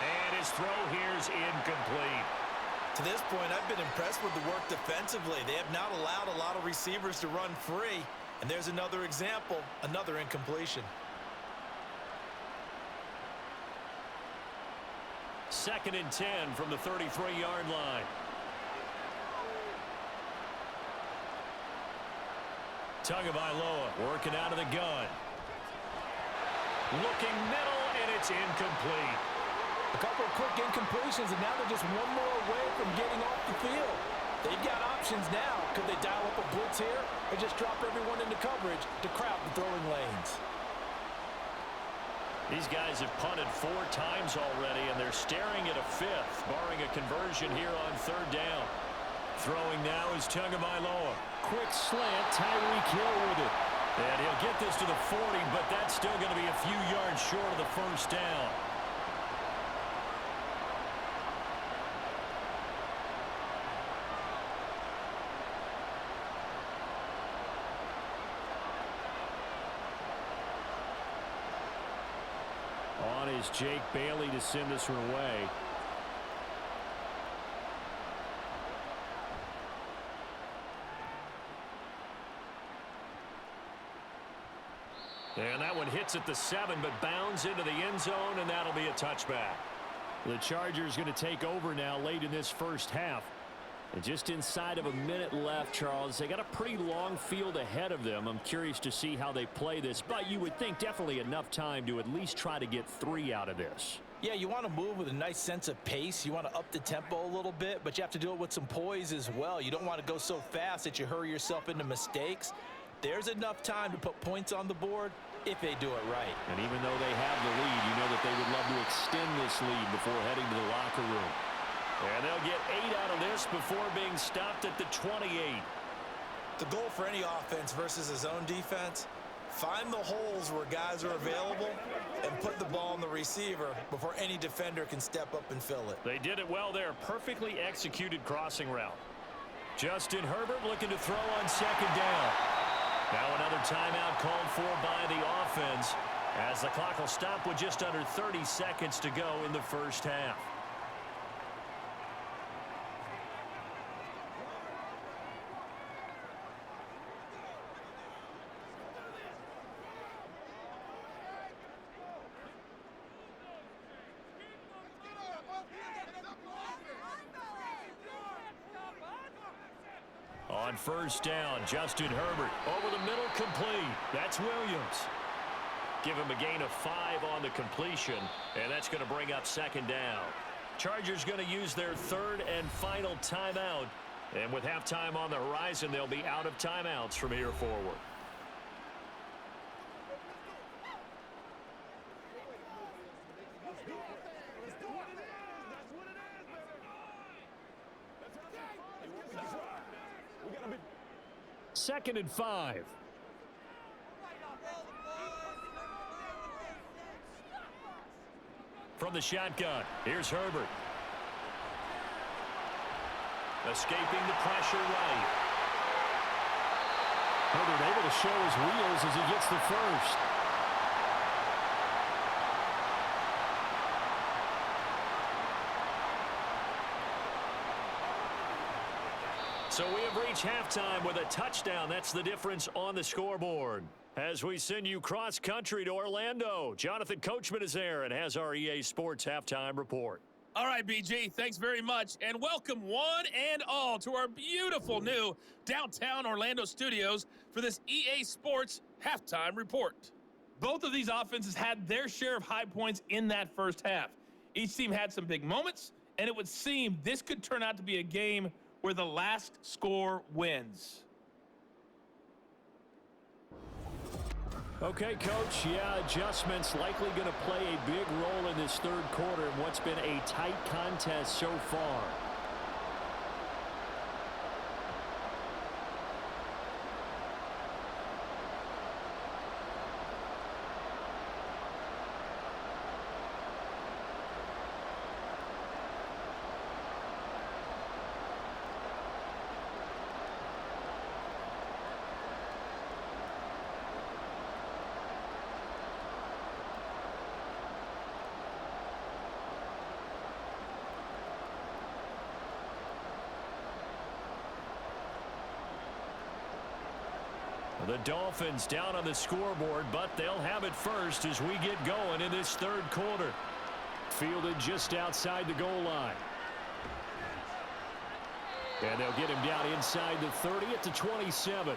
And his throw here's incomplete. To this point, I've been impressed with the work defensively. They have not allowed a lot of receivers to run free. And there's another example, another incompletion. 2nd and 10 from the 33-yard line. Tagovailoa working out of the gun. Looking middle, and it's incomplete. A couple of quick incompletions, and now they're just one more away from getting off the field. They've got options now. Could they dial up a blitz here or just drop everyone into coverage to crowd the throwing lanes? These guys have punted 4 times already, and they're staring at a 5th, barring a conversion here on 3rd down. Throwing now is Tagovailoa. Quick slant, Tyreek Hill with it. And he'll get this to the 40, but that's still going to be a few yards short of the 1st down. is Jake Bailey to send this one away. And that one hits at the 7, but bounds into the end zone, and that'll be a touchback. The Chargers going to take over now late in this first half. And just inside of a minute left, Charles. They got a pretty long field ahead of them. I'm curious to see how they play this, but you would think definitely enough time to at least try to get 3 out of this. Yeah, you want to move with a nice sense of pace. You want to up the tempo a little bit, but you have to do it with some poise as well. You don't want to go so fast that you hurry yourself into mistakes. There's enough time to put points on the board if they do it right. And even though they have the lead, you know that they would love to extend this lead before heading to the locker room. And they'll get 8 out of this before being stopped at the 28. The goal for any offense versus a zone defense, find the holes where guys are available and put the ball on the receiver before any defender can step up and fill it. They did it well there. Perfectly executed crossing route. Justin Herbert looking to throw on second down. Now another timeout called for by the offense as the clock will stop with just under 30 seconds to go in the first half. On first down, Justin Herbert over the middle, complete. That's Williams. Give him a gain of 5 on the completion, and that's going to bring up second down. Chargers going to use their third and final timeout, and with halftime on the horizon, they'll be out of timeouts from here forward. Second and 5. From the shotgun, here's Herbert. Escaping the pressure right. Herbert able to show his wheels as he gets the first. So we have reached halftime with a touchdown. That's the difference on the scoreboard. As we send you cross-country to Orlando, Jonathan Coachman is there and has our EA Sports halftime report. All right, BG, thanks very much, and welcome one and all to our beautiful new downtown Orlando studios for this EA Sports halftime report. Both of these offenses had their share of high points in that first half. Each team had some big moments, and it would seem this could turn out to be a game where the last score wins. Okay, Coach, yeah, adjustments likely going to play a big role in this third quarter in what's been a tight contest so far. The Dolphins down on the scoreboard, but they'll have it first as we get going in this third quarter. Fielded just outside the goal line. And they'll get him down inside the 30 at the 27.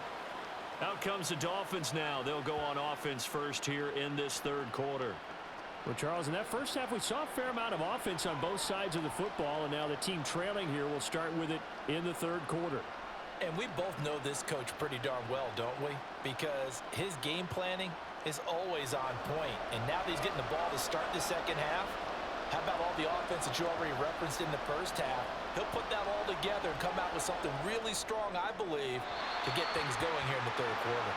Out comes the Dolphins now. They'll go on offense first here in this third quarter. Well, Charles, in that first half, we saw a fair amount of offense on both sides of the football, and now the team trailing here will start with it in the third quarter. And we both know this coach pretty darn well, don't we? Because his game planning is always on point. And now that he's getting the ball to start the second half, how about all the offense that you already referenced in the first half? He'll put that all together and come out with something really strong, I believe, to get things going here in the third quarter.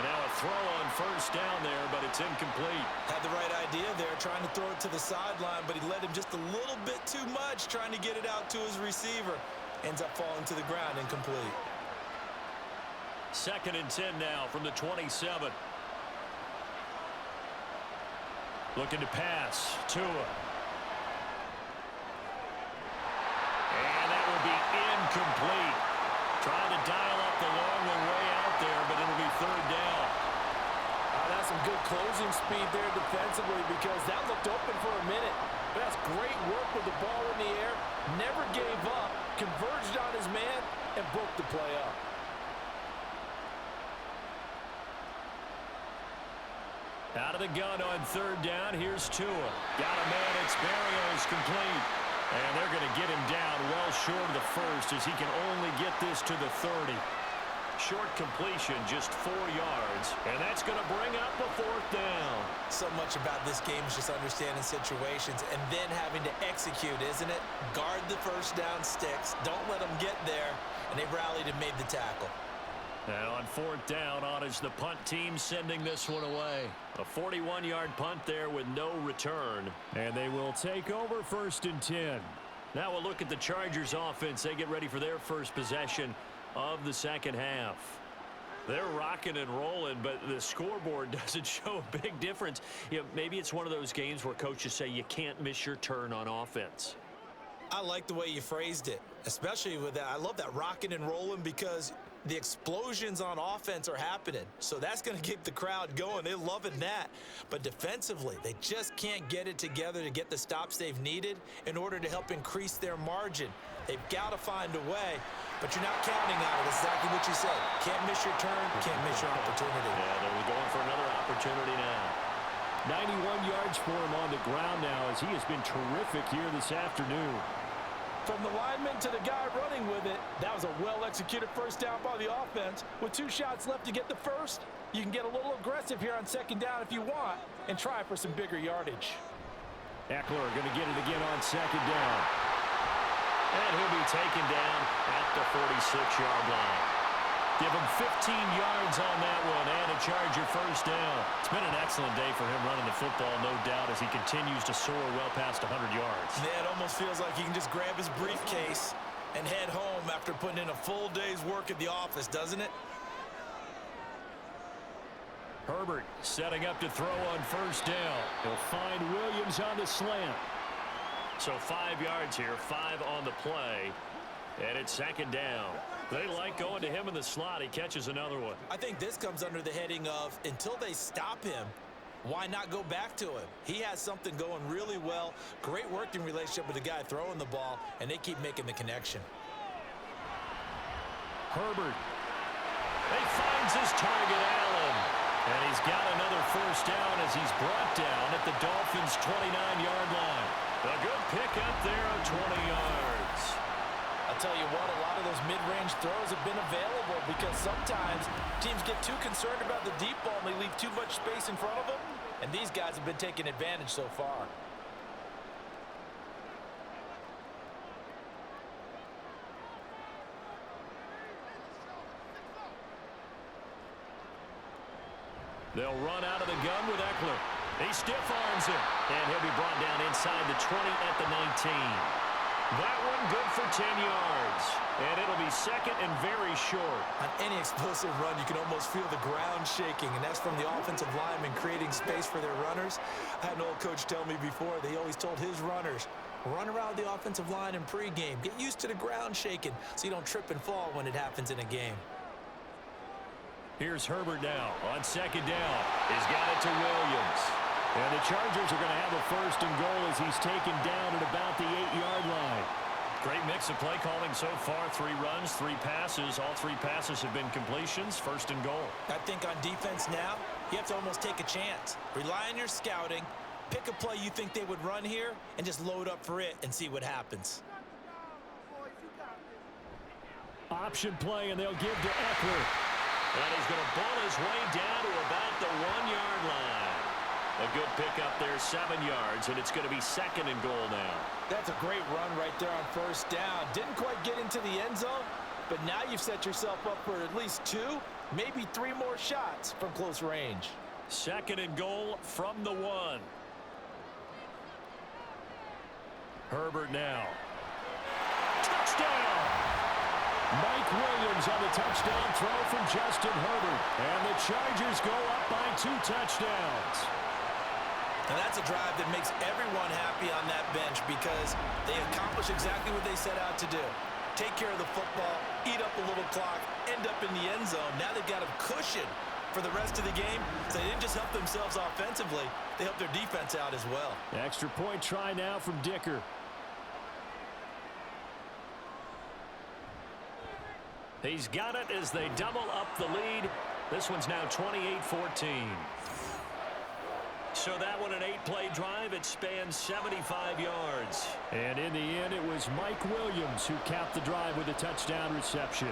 And now a throw on first down there, but it's incomplete. Had the right idea there, trying to throw it to the sideline, but he led him just a little bit too much, trying to get it out to his receiver. Ends up falling to the ground, incomplete. Second and 10 now from the 27. Looking to pass. Tua. And that will be incomplete. Trying to dial up the long one way out there, but it'll be third down. That's some good closing speed there defensively because that looked open for a minute. But that's great work with the ball in the air. Never gave up. Converged on his man and broke the play up. Out of the gun on third down. Here's Tua. Got a man. It's Barrios, complete. And they're going to get him down well short of the first as he can only get this to the 30. Short completion, just 4 yards. And that's going to bring up a fourth down. So much about this game is just understanding situations and then having to execute, isn't it? Guard the first down sticks. Don't let them get there. And they rallied and made the tackle. Now on fourth down, on is the punt team sending this one away. A 41-yard punt there with no return. And they will take over 1st and 10. Now we'll look at the Chargers offense. They get ready for their first possession of the second half. They're rocking and rolling, but the scoreboard doesn't show a big difference. You know, maybe it's one of those games where coaches say you can't miss your turn on offense. I like the way you phrased it, especially with that. I love that rocking and rolling because the explosions on offense are happening. So that's going to keep the crowd going. They're loving that. But defensively, they just can't get it together to get the stops they've needed in order to help increase their margin. They've got to find a way, but you're not counting on it. Exactly what you said. Can't miss your turn, can't miss your opportunity. Yeah, they're going for another opportunity now. 91 yards for him on the ground now as he has been terrific here this afternoon. From the lineman to the guy running with it, that was a well-executed first down by the offense. With 2 shots left to get the first, you can get a little aggressive here on second down if you want and try for some bigger yardage. Eckler going to get it again on second down. And he'll be taken down at the 46-yard line. Give him 15 yards on that one and a Charger first down. It's been an excellent day for him running the football, no doubt, as he continues to soar well past 100 yards. Yeah, it almost feels like he can just grab his briefcase and head home after putting in a full day's work at the office, doesn't it? Herbert setting up to throw on first down. He'll find Williams on the slant. So 5 yards here, 5 on the play, and it's second down. They like going to him in the slot. He catches another one. I think this comes under the heading of until they stop him, why not go back to him? He has something going really well. Great working relationship with the guy throwing the ball, and they keep making the connection. Herbert. He finds his target, Allen. And he's got another first down as he's brought down at the Dolphins' 29-yard line. A good pickup there of 20 yards. I'll tell you what, a lot of those mid-range throws have been available because sometimes teams get too concerned about the deep ball and they leave too much space in front of them, and these guys have been taking advantage so far. They'll run out of the gun with Eckler. He stiff arms it, and he'll be brought down inside the 20 at the 19. That one good for 10 yards, and it'll be second and very short. On any explosive run, you can almost feel the ground shaking, and that's from the offensive linemen creating space for their runners. I had an old coach tell me before, they always told his runners, run around the offensive line in pregame. Get used to the ground shaking so you don't trip and fall when it happens in a game. Here's Herbert now on second down. He's got it to Williams. And the Chargers are going to have a first and goal as he's taken down at about the 8-yard line. Great mix of play calling so far. 3 runs, 3 passes. All 3 passes have been completions. First and goal. I think on defense now, you have to almost take a chance. Rely on your scouting. Pick a play you think they would run here and just load up for it and see what happens. Option play, and they'll give to Eckler. And he's going to ball his way down to about the 1-yard line. A good pickup there, 7 yards, and it's going to be second and goal now. That's a great run right there on first down. Didn't quite get into the end zone, but now you've set yourself up for at least 2, maybe 3 more shots from close range. Second and goal from the 1. Herbert now. Touchdown! Mike Williams on the touchdown throw from Justin Herbert. And the Chargers go up by 2 touchdowns. And that's a drive that makes everyone happy on that bench because they accomplish exactly what they set out to do. Take care of the football, eat up a little clock, end up in the end zone. Now they've got a cushion for the rest of the game. So they didn't just help themselves offensively, they helped their defense out as well. Extra point try now from Dicker. He's got it as they double up the lead. This one's now 28-14. So that one, an 8-play drive. It spans 75 yards. And in the end, it was Mike Williams who capped the drive with a touchdown reception.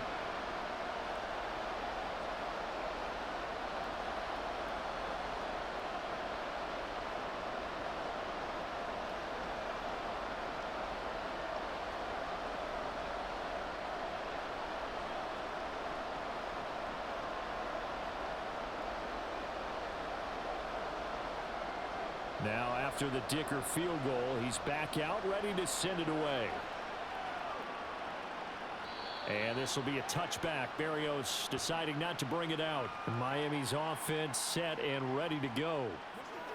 Now, after the Dicker field goal, he's back out, ready to send it away. And this will be a touchback. Berrios deciding not to bring it out. Miami's offense set and ready to go.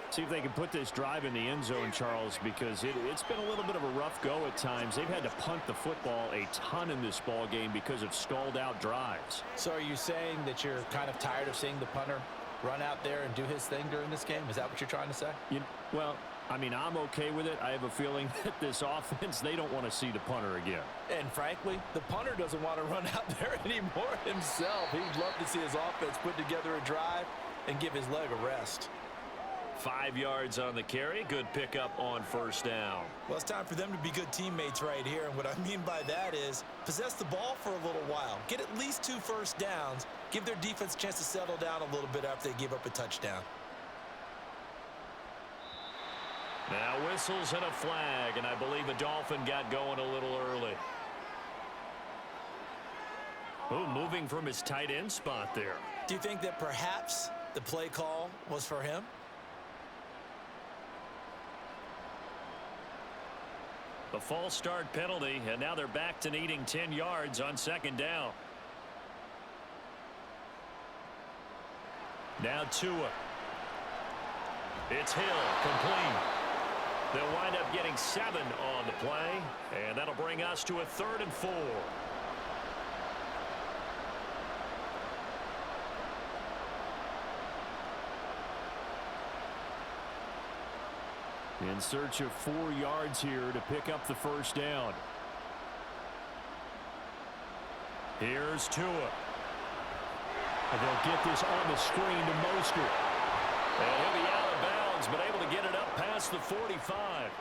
See if they can put this drive in the end zone, Charles, because it's been a little bit of a rough go at times. They've had to punt the football a ton in this ball game because of stalled out drives. So are you saying that you're kind of tired of seeing the punter run out there and do his thing during this game? Is that what you're trying to say? Well, I mean, I'm okay with it. I have a feeling that this offense, they don't want to see the punter again. And frankly, the punter doesn't want to run out there anymore himself. He'd love to see his offense put together a drive and give his leg a rest. 5 yards on the carry. Good pickup on first down. Well, it's time for them to be good teammates right here. And what I mean by that is possess the ball for a little while. Get at least 2 first downs. Give their defense a chance to settle down a little bit after they give up a touchdown. Now whistles and a flag, and I believe a Dolphin got going a little early. Oh, moving from his tight end spot there. Do you think that perhaps the play call was for him? The false start penalty, and now they're back to needing 10 yards on second down. Now Tua. It's Hill, complete. They'll wind up getting 7 on the play, and that'll bring us to a 3rd and 4. In search of 4 yards here to pick up the first down. Here's Tua. And they'll get this on the screen to Mostert. And he'll be out of bounds, but able to get it up past the 45.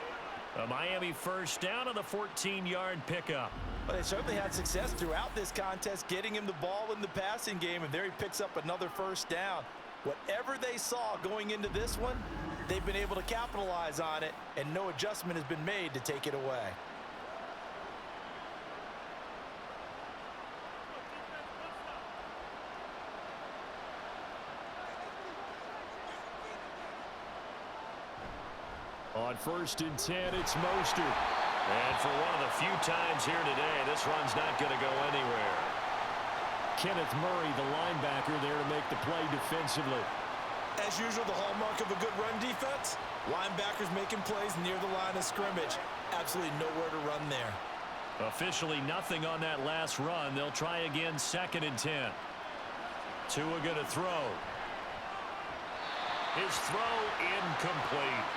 A Miami first down on the 14-yard pickup. Well, they certainly had success throughout this contest, getting him the ball in the passing game, and there he picks up another first down. Whatever they saw going into this one, they've been able to capitalize on it, and no adjustment has been made to take it away. On 1st and 10, it's Mostert. And for one of the few times here today, this run's not going to go anywhere. Kenneth Murray, the linebacker, there to make the play defensively. As usual, the hallmark of a good run defense, linebackers making plays near the line of scrimmage. Absolutely nowhere to run there. Officially nothing on that last run. They'll try again 2nd and 10. Tua going to throw. His throw incomplete.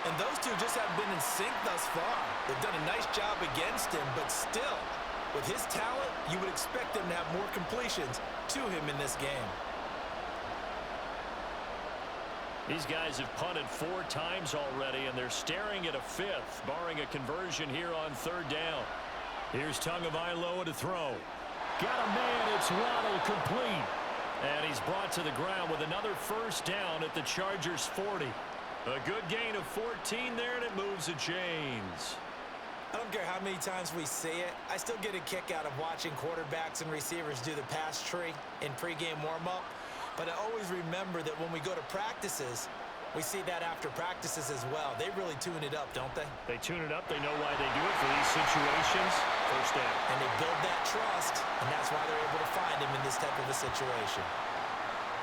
And those two just haven't been in sync thus far. They've done a nice job against him, but still, with his talent, you would expect them to have more completions to him in this game. These guys have punted 4 times already, and they're staring at a 5th, barring a conversion here on 3rd down. Here's Tagovailoa to throw. Got a man, it's Waddle, complete. And he's brought to the ground with another first down at the Chargers' 40. A good gain of 14 there, and it moves the chains. I don't care how many times we see it. I still get a kick out of watching quarterbacks and receivers do the pass tree in pregame warm-up. But I always remember that when we go to practices, we see that after practices as well. They really tune it up, don't they? They tune it up. They know why they do it for these situations. First down. And they build that trust, and that's why they're able to find him in this type of a situation.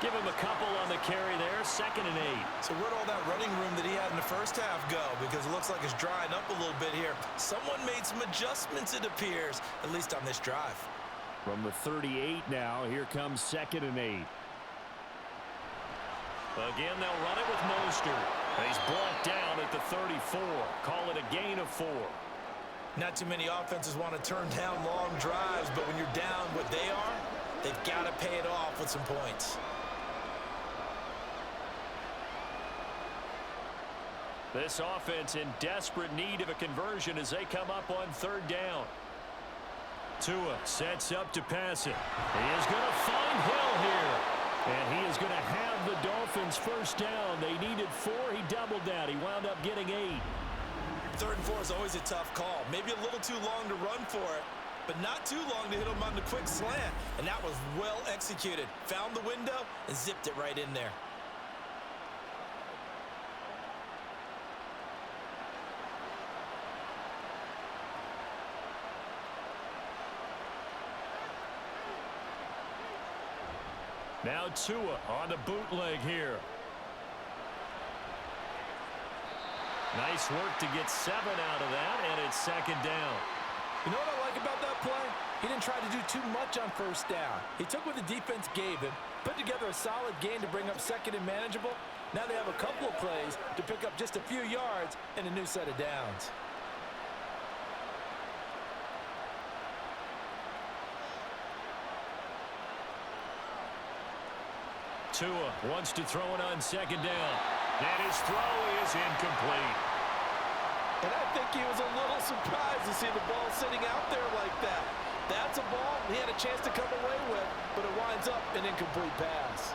Give him a couple on the carry there, 2nd and 8. So where'd all that running room that he had in the first half go? Because it looks like it's drying up a little bit here. Someone made some adjustments, it appears, at least on this drive. From the 38 now, here comes 2nd and 8. Again, they'll run it with Mostert. He's brought down at the 34. Call it a gain of 4. Not too many offenses want to turn down long drives, but when you're down what they are, they've got to pay it off with some points. This offense in desperate need of a conversion as they come up on 3rd down. Tua sets up to pass it. He is going to find Hill here. And he is going to have the Dolphins 1st down. They needed 4. He doubled that. He wound up getting 8. 3rd and 4 is always a tough call. Maybe a little too long to run for it, but not too long to hit him on the quick slant. And that was well executed. Found the window and zipped it right in there. Now Tua on the bootleg here. Nice work to get 7 out of that, and it's 2nd down. You know what I like about that play? He didn't try to do too much on 1st down. He took what the defense gave him, put together a solid gain to bring up 2nd and manageable. Now they have a couple of plays to pick up just a few yards and a new set of downs. Tua wants to throw it on 2nd down. And his throw is incomplete. And I think he was a little surprised to see the ball sitting out there like that. That's a ball he had a chance to come away with, but it winds up an incomplete pass.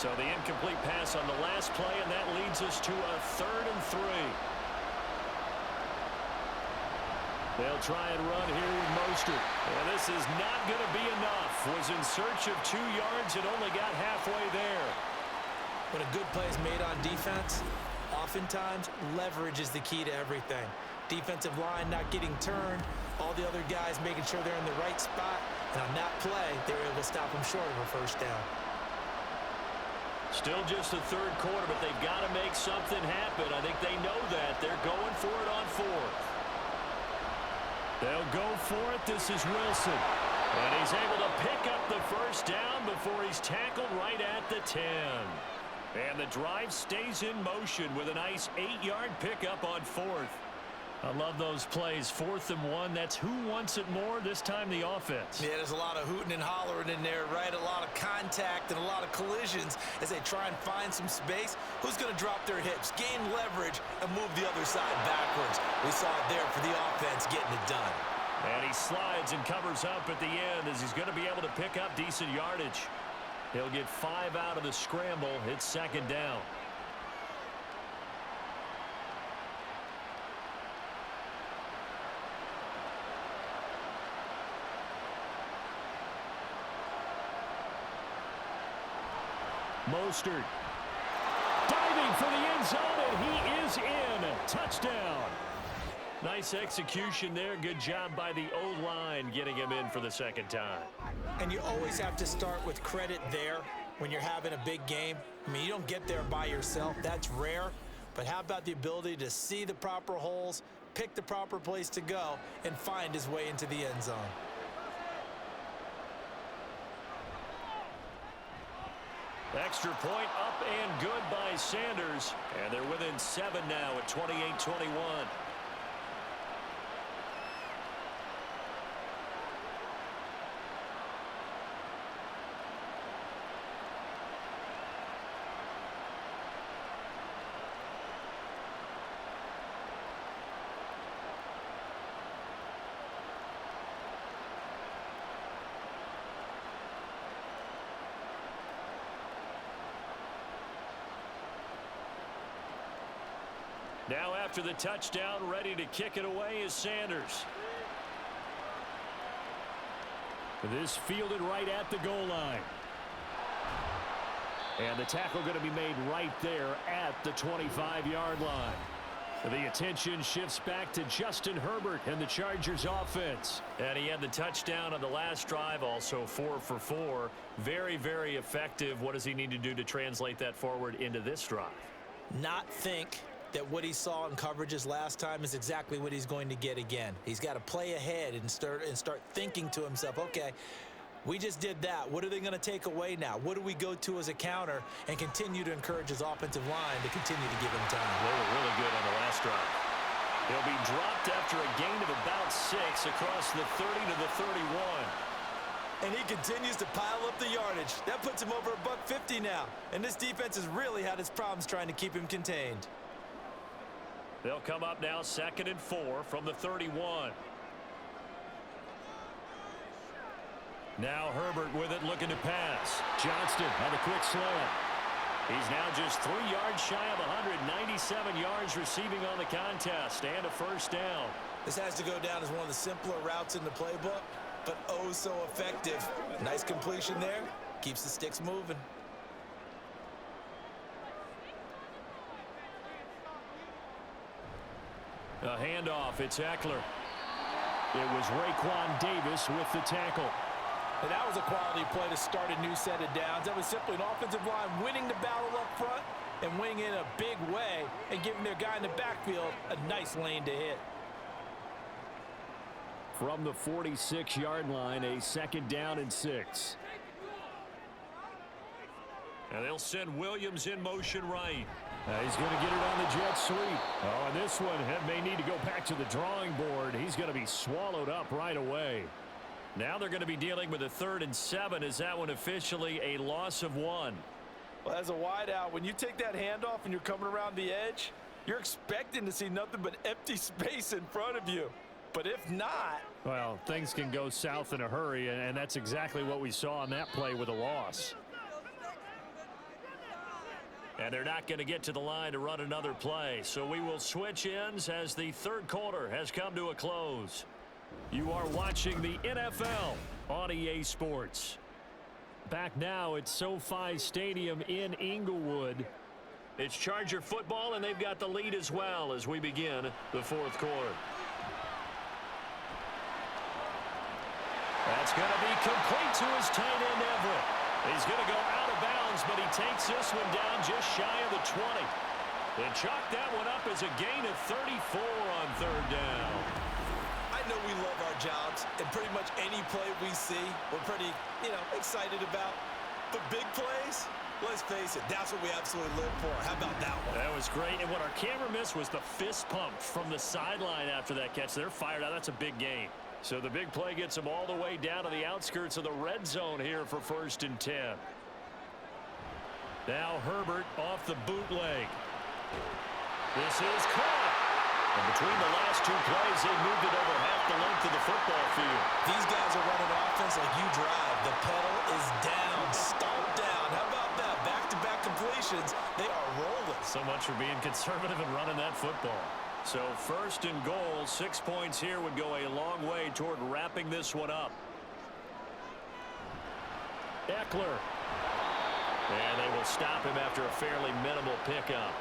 So the incomplete pass on the last play, and that leads us to a 3rd and 3. They'll try and run here with Mostert. And this is not going to be enough. Was in search of 2 yards and only got halfway there. When a good play is made on defense, oftentimes leverage is the key to everything. Defensive line not getting turned, all the other guys making sure they're in the right spot, and on that play, they were able to stop them short of a 1st down. Still just the 3rd quarter, but they've got to make something happen. I think they know that. They're going for it on 4th. They'll go for it. This is Wilson. And he's able to pick up the 1st down before he's tackled right at the 10. And the drive stays in motion with a nice 8-yard pickup on 4th. I love those plays. 4th and 1. That's who wants it more, this time the offense. Yeah, there's a lot of hooting and hollering in there, right? A lot of contact and a lot of collisions as they try and find some space. Who's going to drop their hips, gain leverage, and move the other side backwards? We saw it there for the offense getting it done. And he slides and covers up at the end as he's going to be able to pick up decent yardage. He'll get 5 out of the scramble. It's 2nd down. Mostert diving for the end zone, and he is in. Touchdown. Nice execution there. Good job by the O-line getting him in for the 2nd time. And you always have to start with credit there when you're having a big game. I mean, you don't get there by yourself. That's rare. But how about the ability to see the proper holes, pick the proper place to go, and find his way into the end zone? Extra point up and good by Sanders. And they're within 7 now at 28-21. Now after the touchdown, ready to kick it away is Sanders. This fielded right at the goal line. And the tackle going to be made right there at the 25-yard line. The attention shifts back to Justin Herbert and the Chargers offense. And he had the touchdown on the last drive, also 4 for 4. Very, very effective. What does he need to do to translate that forward into this drive? Not think that what he saw in coverages last time is exactly what he's going to get again. He's got to play ahead and start thinking to himself, okay, we just did that. What are they going to take away now? What do we go to as a counter? And continue to encourage his offensive line to continue to give him time. They were really good on the last drive. He'll be dropped after a gain of about 6 across the 30 to the 31. And he continues to pile up the yardage. That puts him over $150 now. And this defense has really had its problems trying to keep him contained. They'll come up now 2nd and 4 from the 31. Now Herbert with it, looking to pass. Johnston on the quick slant. He's now just 3 yards shy of 197 yards receiving on the contest and a first down. This has to go down as one of the simpler routes in the playbook, but oh so effective. Nice completion there. Keeps the sticks moving. A handoff. It's Eckler. It was Raekwon Davis with the tackle. And that was a quality play to start a new set of downs. That was simply an offensive line winning the battle up front and winning in a big way and giving their guy in the backfield a nice lane to hit. From the 46-yard line, a 2nd down and 6. And they'll send Williams in motion right. He's going to get it on the jet sweep. Oh, and this one may need to go back to the drawing board. He's going to be swallowed up right away. Now they're going to be dealing with a 3rd and 7. Is that one officially a loss of 1? Well, as a wideout, when you take that handoff and you're coming around the edge, you're expecting to see nothing but empty space in front of you. But if not... Well, things can go south in a hurry, and that's exactly what we saw on that play with a loss. And they're not going to get to the line to run another play. So we will switch ends as the 3rd quarter has come to a close. You are watching the NFL on EA Sports. Back now at SoFi Stadium in Inglewood. It's Charger football, and they've got the lead as well as we begin the 4th quarter. That's going to be complete to his tight end, Everett. He's going to go out of bounds, but he takes this one down just shy of the 20. And chalk that one up as a gain of 34 on 3rd down. I know we love our jobs, and pretty much any play we see, we're pretty, excited about. But big plays, let's face it, that's what we absolutely live for. How about that one? That was great, and what our camera missed was the fist pump from the sideline after that catch. They're fired out. That's a big gain. So the big play gets them all the way down to the outskirts of the red zone here for 1st and 10. Now Herbert off the bootleg. This is caught. And between the last 2 plays, they moved it over half the length of the football field. These guys are running offense like you drive. The pedal is down, stomped down. How about that? Back-to-back completions. They are rolling. So much for being conservative and running that football. So 1st and goal, 6 points here would go a long way toward wrapping this one up. Eckler. And they will stop him after a fairly minimal pickup.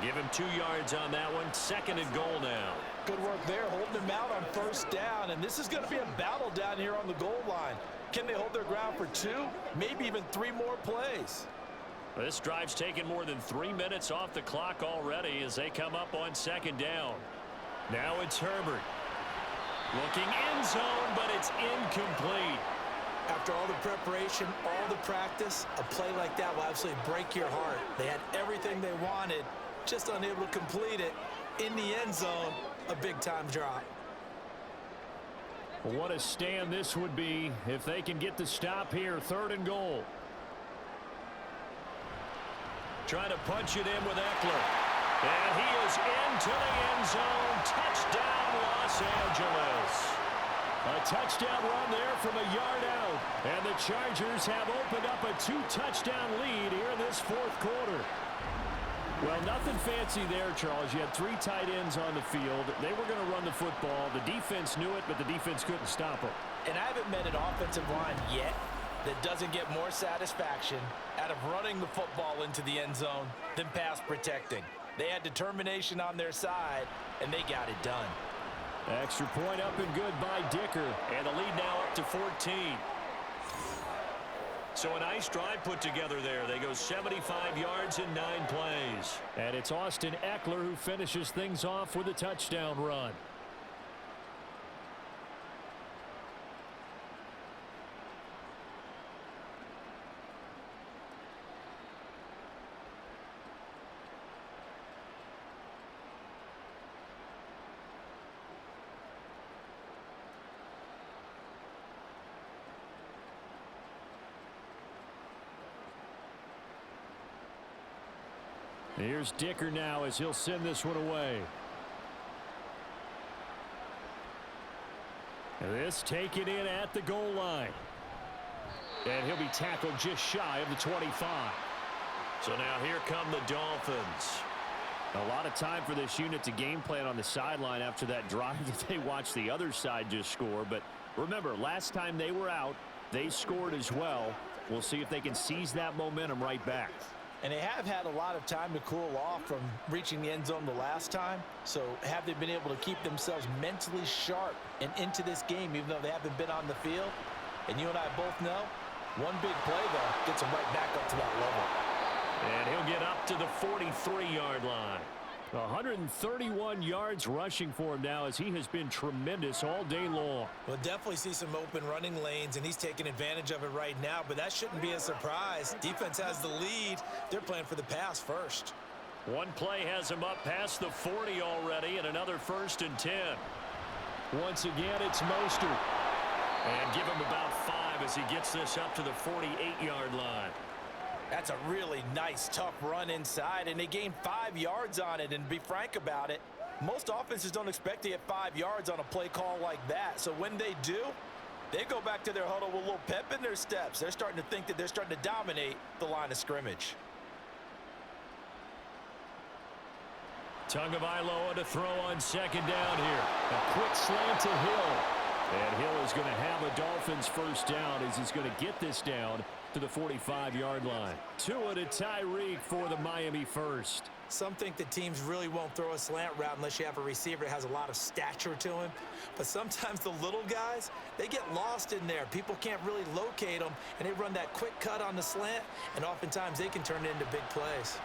Give him 2 yards on that one. 2nd and goal now. Good work there, holding him out on 1st down. And this is going to be a battle down here on the goal line. Can they hold their ground for 2, maybe even 3 more plays? This drive's taken more than 3 minutes off the clock already as they come up on 2nd down. Now it's Herbert. Looking end zone, but it's incomplete. After all the preparation, all the practice, a play like that will absolutely break your heart. They had everything they wanted, just unable to complete it. In the end zone, a big-time drop. What a stand this would be if they can get the stop here. 3rd and goal. Trying to punch it in with Eckler. And he is into the end zone. Touchdown, Los Angeles. A touchdown run there from a yard out. And the Chargers have opened up a 2-touchdown lead here in this 4th quarter. Well, nothing fancy there, Charles. You had 3 tight ends on the field. They were going to run the football. The defense knew it, but the defense couldn't stop them. And I haven't met an offensive line yet that doesn't get more satisfaction out of running the football into the end zone than pass protecting. They had determination on their side, and they got it done. Extra point up and good by Dicker. And the lead now up to 14. So a nice drive put together there. They go 75 yards in 9 plays. And it's Austin Eckler who finishes things off with a touchdown run. Here's Dicker now as he'll send this one away. And this taken in at the goal line. And he'll be tackled just shy of the 25. So now here come the Dolphins. A lot of time for this unit to game plan on the sideline after that drive that they watched the other side just score. But remember, last time they were out, they scored as well. We'll see if they can seize that momentum right back. And they have had a lot of time to cool off from reaching the end zone the last time. So have they been able to keep themselves mentally sharp and into this game, even though they haven't been on the field? And you and I both know, one big play, though, gets them right back up to that level. And he'll get up to the 43-yard line. 131 yards rushing for him now as he has been tremendous all day long. We'll definitely see some open running lanes, and he's taking advantage of it right now, but that shouldn't be a surprise. Defense has the lead. They're playing for the pass first. One play has him up past the 40 already, and another 1st and 10. Once again, it's Mostert. And give him about 5 as he gets this up to the 48-yard line. That's a really nice, tough run inside, and they gained 5 yards on it. And to be frank about it, most offenses don't expect to get 5 yards on a play call like that. So when they do, they go back to their huddle with a little pep in their steps. They're starting to think that they're starting to dominate the line of scrimmage. Tagovailoa to throw on 2nd down here. A quick slant to Hill. And Hill is going to have a Dolphins 1st down as he's going to get this down to the 45-yard line. Tua to Tyreek for the Miami 1st. Some think that teams really won't throw a slant route unless you have a receiver that has a lot of stature to him. But sometimes the little guys, they get lost in there. People can't really locate them, and they run that quick cut on the slant, and oftentimes they can turn it into big plays.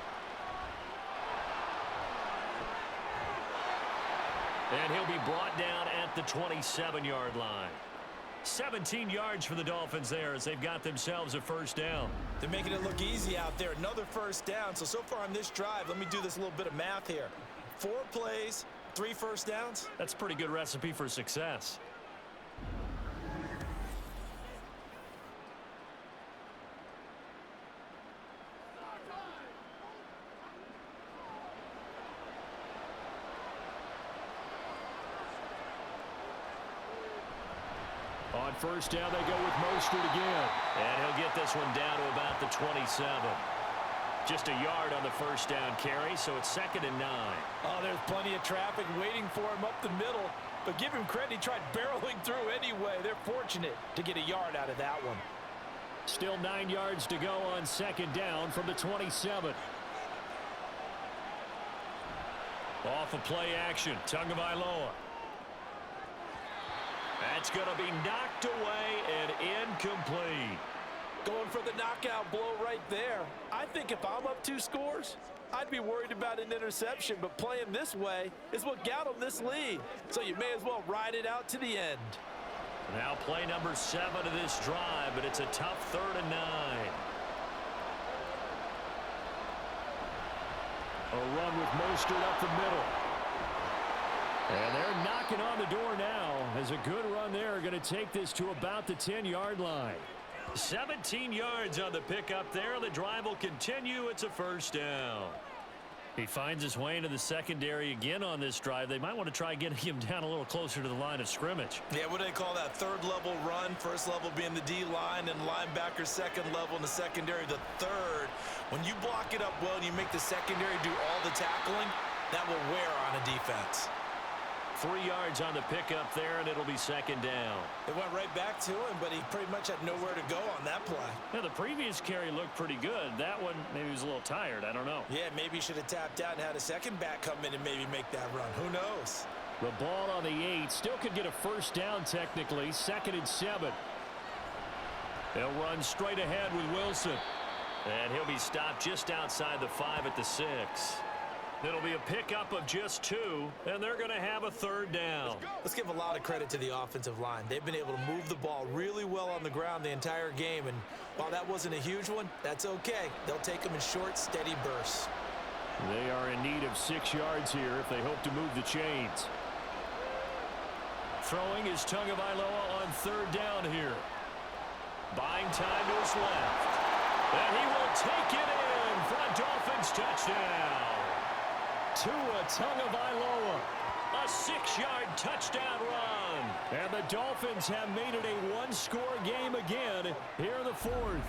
And he'll be brought down at the 27-yard line. 17 yards for the Dolphins there as they've got themselves a 1st down. They're making it look easy out there. Another 1st down. So far on this drive, let me do this little bit of math here. 4 plays, 3 1st downs. That's a pretty good recipe for success. On 1st down, they go with Mostert again. And he'll get this one down to about the 27. Just a yard on the 1st down carry, so it's 2nd and 9. Oh, there's plenty of traffic waiting for him up the middle. But give him credit, he tried barreling through anyway. They're fortunate to get a yard out of that one. Still 9 yards to go on 2nd down from the 27. Off of play action, Tagovailoa. That's going to be knocked away and incomplete. Going for the knockout blow right there. I think if I'm up 2 scores, I'd be worried about an interception, but playing this way is what got them this lead. So you may as well ride it out to the end. Now play number 7 of this drive, but it's a tough 3rd and 9. A run with Mostert up the middle. And they're knocking on the door now as a good run there. Going to take this to about the 10-yard line. 17 yards on the pickup there. The drive will continue. It's a 1st down. He finds his way into the secondary again on this drive. They might want to try getting him down a little closer to the line of scrimmage. Yeah, what do they call that? 3rd level run. 1st level being the D-line, and linebacker 2nd level, and the secondary the 3rd. When you block it up well and you make the secondary do all the tackling, that will wear on a defense. 3 yards on the pickup there, and it'll be second down. It went right back to him, but he pretty much had nowhere to go on that play. Yeah, the previous carry looked pretty good. That one, maybe he was a little tired. I don't know. Yeah, maybe he should have tapped out and had a second back come in and maybe make that run. Who knows? The ball on the 8. Still could get a first down technically. 2nd and 7. They'll run straight ahead with Wilson. And he'll be stopped just outside the 5 at the 6. It'll be a pickup of just 2, and they're going to have a 3rd down. Let's give a lot of credit to the offensive line. They've been able to move the ball really well on the ground the entire game, and while that wasn't a huge one, that's okay. They'll take them in short, steady bursts. They are in need of 6 yards here if they hope to move the chains. Throwing is Tagovailoa on 3rd down here. Buying time to his left. And he will take it in for a Dolphins touchdown. Tua Tagovailoa, a 6-yard touchdown run. And the Dolphins have made it a 1-score game again here in the 4th.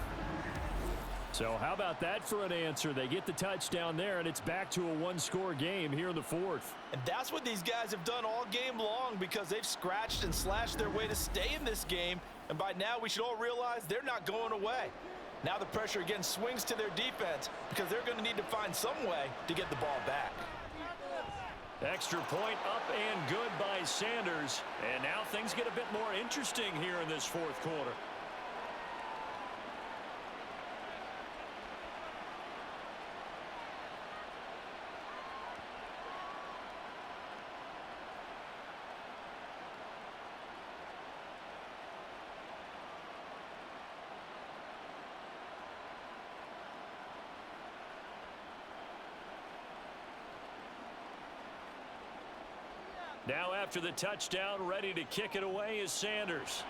So how about that for an answer? They get the touchdown there, and it's back to a 1-score game here in the 4th. And that's what these guys have done all game long because they've scratched and slashed their way to stay in this game. And by now, we should all realize they're not going away. Now the pressure again swings to their defense because they're going to need to find some way to get the ball back. Extra point up and good by Sanders. And now things get a bit more interesting here in this 4th quarter. Now after the touchdown, ready to kick it away is Sanders.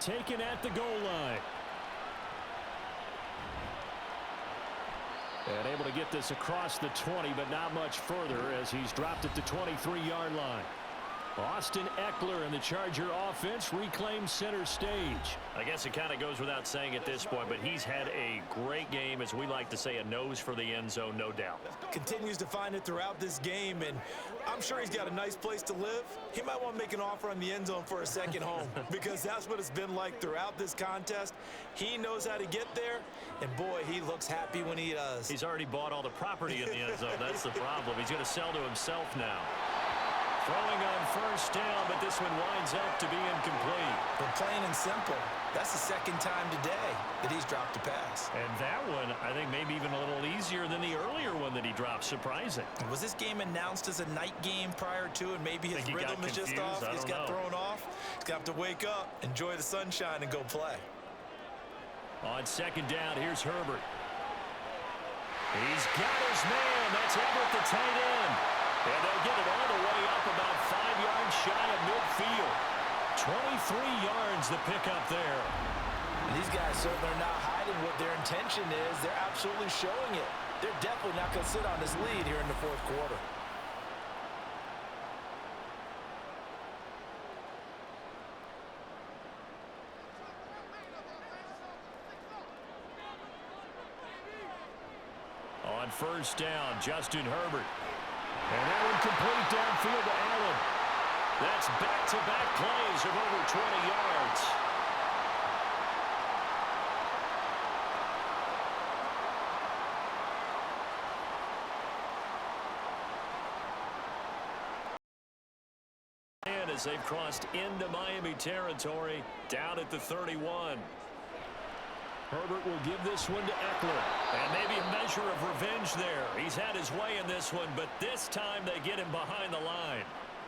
Taken at the goal line. And able to get this across the 20, but not much further as he's dropped it to 23-yard line. Austin Eckler and the Charger offense reclaims center stage. I guess it kind of goes without saying at this point, but he's had a great game, as we like to say, a nose for the end zone, no doubt. Continues to find it throughout this game, and I'm sure he's got a nice place to live. He might want to make an offer on the end zone for a second home because that's what it's been like throughout this contest. He knows how to get there, and boy, he looks happy when he does. He's already bought all the property in the end zone. That's the problem. He's going to sell to himself now. Throwing on first down, but this one winds up to be incomplete. But plain and simple, that's the 2nd time today that he's dropped a pass. And that one, I think, maybe even a little easier than the earlier one that he dropped. Surprising. Was this game announced as a night game prior to, and maybe his rhythm is just off? He's got thrown off. He's got to wake up, enjoy the sunshine, and go play. On 2nd down, here's Herbert. He's got his man. That's Everett, the tight end. And they'll get it all the way up about 5 yards shy of midfield. 23 yards the pickup there. And these guys certainly are not hiding what their intention is. They're absolutely showing it. They're definitely not going to sit on this lead here in the 4th quarter. On first down, Justin Herbert. And that one complete downfield to Allen. That's back-to-back plays of over 20 yards. And as they've crossed into Miami territory, down at the 31. Herbert will give this one to Eckler. And maybe a measure of revenge there. He's had his way in this one, but this time they get him behind the line.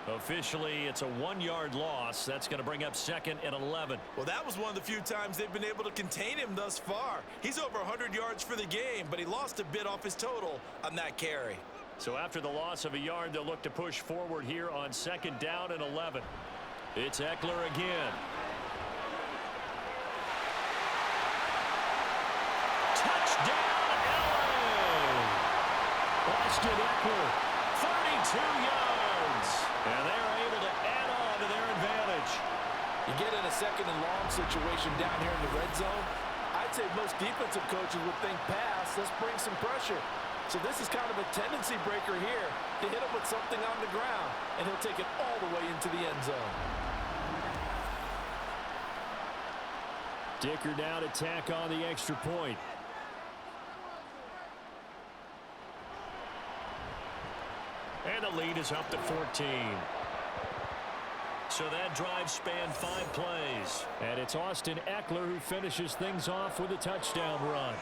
Officially, it's a 1-yard loss. That's going to bring up 2nd and 11. Well, that was one of the few times they've been able to contain him thus far. He's over 100 yards for the game, but he lost a bit off his total on that carry. So after the loss of a yard, they'll look to push forward here on 2nd down and 11. It's Eckler again. Touchdown, LA! Austin Eckler, 32 yards. And they're able to add on to their advantage. You get in a 2nd and long situation down here in the red zone, I'd say most defensive coaches would think pass, let's bring some pressure. So this is kind of a tendency breaker here to hit him with something on the ground, and he'll take it all the way into the end zone. Dicker now to tack on the extra point. And the lead is up to 14. So that drive spanned 5 plays. And it's Austin Eckler who finishes things off with a touchdown run.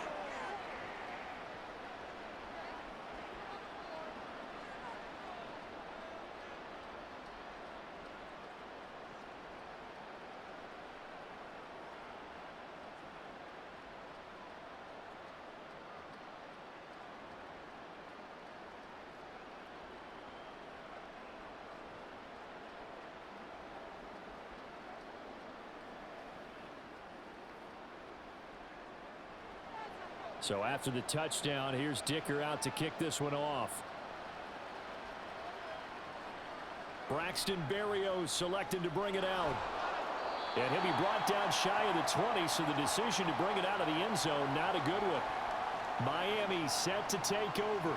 So after the touchdown, here's Dicker out to kick this one off. Braxton Berrios selected to bring it out. And he'll be brought down shy of the 20, so the decision to bring it out of the end zone, not a good one. Miami set to take over.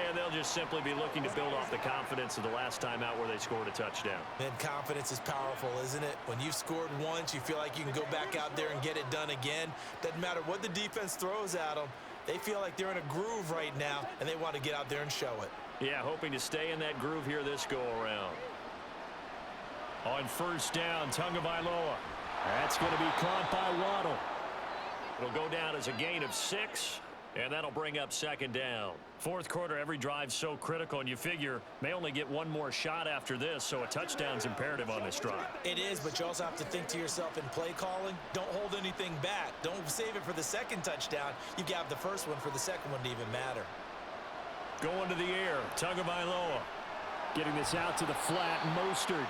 And they'll just simply be looking to build off the confidence of the last time out where they scored a touchdown. And confidence is powerful, isn't it? When you've scored once, you feel like you can go back out there and get it done again. Doesn't matter what the defense throws at them. They feel like they're in a groove right now, and they want to get out there and show it. Yeah, hoping to stay in that groove here this go-around. On first down, Tagovailoa. That's going to be caught by Waddle. It'll go down as a gain of 6. And that'll bring up second down. Fourth quarter, every drive's so critical, and you figure may only get one more shot after this, so a touchdown's imperative on this drive. It is, but you also have to think to yourself in play calling, don't hold anything back. Don't save it for the second touchdown. You can have the first one for the second one to even matter. Going to the air, Tagovailoa. Getting this out to the flat, Mostert.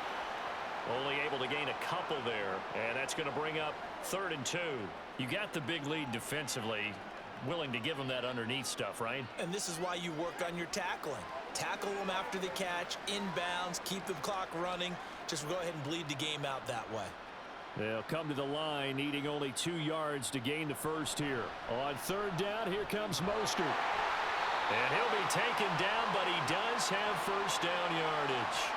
Only able to gain a couple there, and that's going to bring up 3rd and 2. You got the big lead defensively. Willing to give them that underneath stuff, right? And this is why you work on your tackling. Tackle them after the catch, inbounds, keep the clock running. Just go ahead and bleed the game out that way. They'll come to the line, needing only 2 yards to gain the first here. On third down, here comes Mostert. And he'll be taken down, but he does have first down yardage.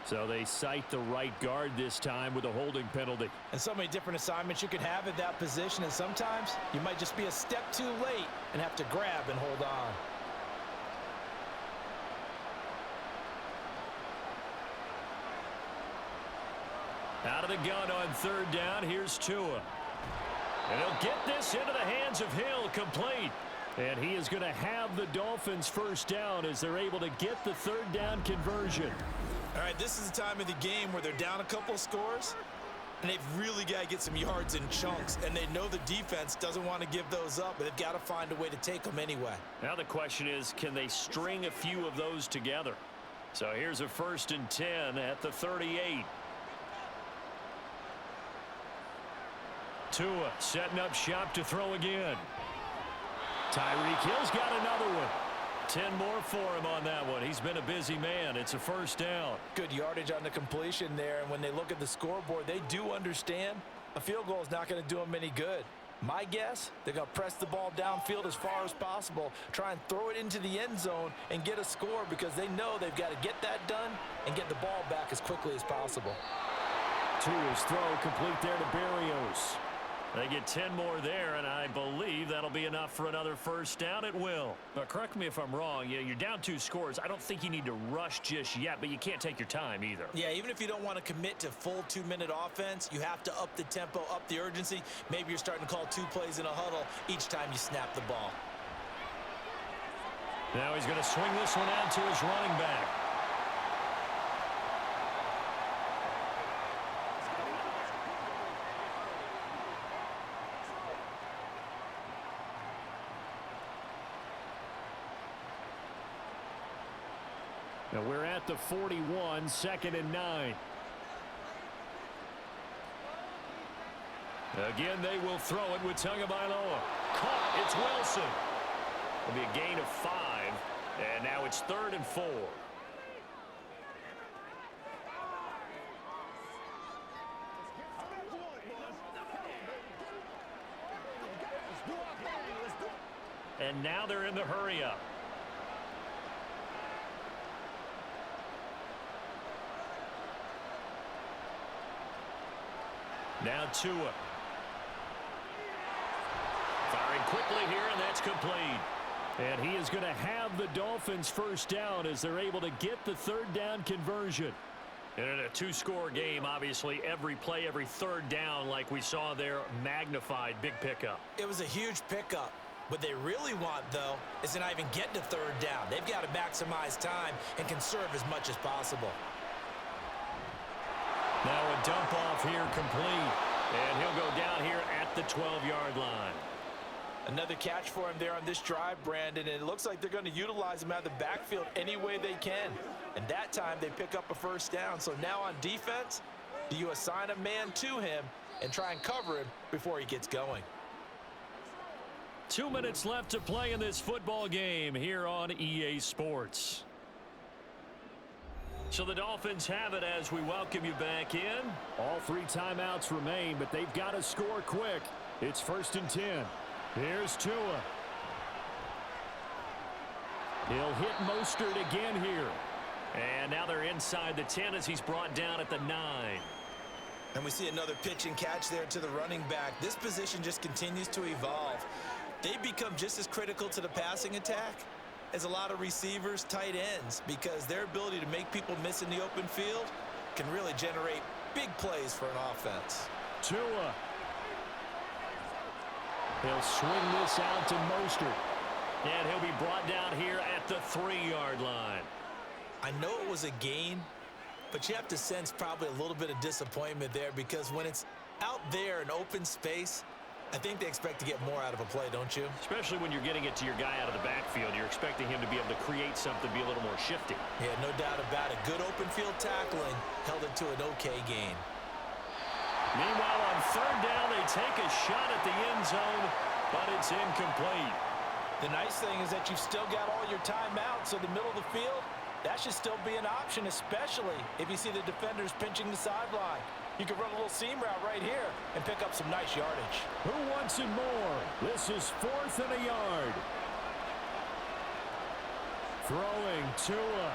So they cite the right guard this time with a holding penalty. And so many different assignments you could have at that position, and sometimes you might just be a step too late and have to grab and hold on. Out of the gun on third down, here's Tua. And he'll get this into the hands of Hill, complete. And he is going to have the Dolphins first down as they're able to get the third down conversion. All right, this is the time of the game where they're down a couple of scores, and they've really got to get some yards in chunks, and they know the defense doesn't want to give those up, but they've got to find a way to take them anyway. Now the question is, can they string a few of those together? So here's a 1st and 10 at the 38. Tua setting up shop to throw again. Tyreek Hill's got another one. 10 more for him on that one. He's been a busy man. It's a first down. Good yardage on the completion there, and when they look at the scoreboard, they do understand a field goal is not going to do them any good. My guess, they're going to press the ball downfield as far as possible, try and throw it into the end zone and get a score because they know they've got to get that done and get the ball back as quickly as possible. Tua's throw complete there to Berrios. They get 10 more there, and I believe that'll be enough for another first down. It will. But correct me if I'm wrong. You're down 2 scores. I don't think you need to rush just yet, but you can't take your time either. Yeah, even if you don't want to commit to full 2-minute offense, you have to up the tempo, up the urgency. Maybe you're starting to call 2 plays in a huddle each time you snap the ball. Now he's going to swing this one out to his running back. Now we're at the 41, 2nd and 9. Again, they will throw it with Tagovailoa. Caught. It's Wilson. It'll be a gain of 5, and now it's 3rd and 4. and now they're in the hurry-up. Now Tua. Firing quickly here, and that's complete. And he is going to have the Dolphins first down as they're able to get the third down conversion. And in a two-score game, obviously, every play, every third down, like we saw there, magnified, big pickup. It was a huge pickup. What they really want, though, is to not even get to third down. They've got to maximize time and conserve as much as possible. Now a dump off here complete. And he'll go down here at the 12-yard line. Another catch for him there on this drive, Brandon, and it looks like they're going to utilize him out of the backfield any way they can. And that time they pick up a first down. So now on defense, do you assign a man to him and try and cover him before he gets going? 2 minutes left to play in this football game here on EA Sports. So the Dolphins have it as we welcome you back in. All 3 timeouts remain, but they've got to score quick. It's 1st and 10. Here's Tua. He'll hit Mostert again here. And now they're inside the 10 as he's brought down at the 9. And we see another pitch and catch there to the running back. This position just continues to evolve. They become just as critical to the passing attack as a lot of receivers, tight ends, because their ability to make people miss in the open field can really generate big plays for an offense. Tua. He'll swing this out to Mostert. And he'll be brought down here at the 3-yard line. I know it was a gain, but you have to sense probably a little bit of disappointment there, because when it's out there in open space, I think they expect to get more out of a play, don't you? Especially when you're getting it to your guy out of the backfield. You're expecting him to be able to create something, be a little more shifty. Yeah, no doubt about it. Good open field tackling held it to an okay gain. Meanwhile, on third down, they take a shot at the end zone, but it's incomplete. The nice thing is that you've still got all your timeouts, so the middle of the field, that should still be an option, especially if you see the defenders pinching the sideline. You can run a little seam route right here and pick up some nice yardage. Who wants it more? This is 4th and a yard. Throwing Tua.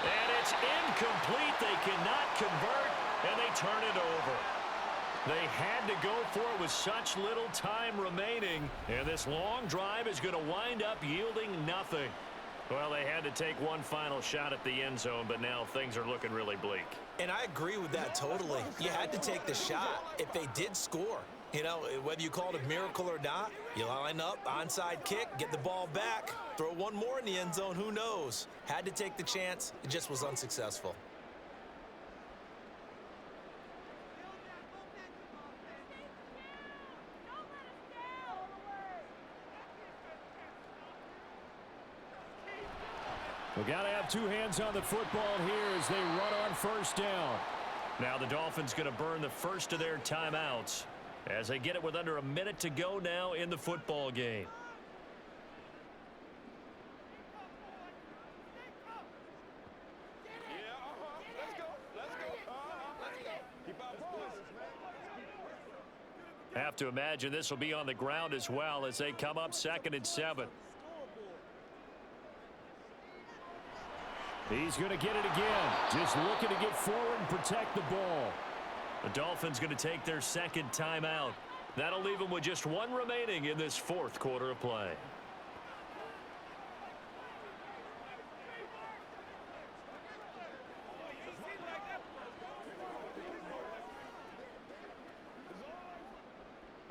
And it's incomplete. They cannot convert, and they turn it over. They had to go for it with such little time remaining, and this long drive is going to wind up yielding nothing. Well, they had to take one final shot at the end zone, but now things are looking really bleak. And I agree with that totally. You had to take the shot if they did score. You know, whether you call it a miracle or not, you line up, onside kick, get the ball back, throw one more in the end zone, who knows? Had to take the chance, it just was unsuccessful. We've got to have 2 hands on the football here as they run on first down. Now the Dolphins going to burn the first of their timeouts as they get it with under a minute to go now in the football game. Have to imagine this will be on the ground as well as they come up 2nd and 7. He's going to get it again. Just looking to get forward and protect the ball. The Dolphins going to take their 2nd timeout. That'll leave them with just 1 remaining in this 4th quarter of play.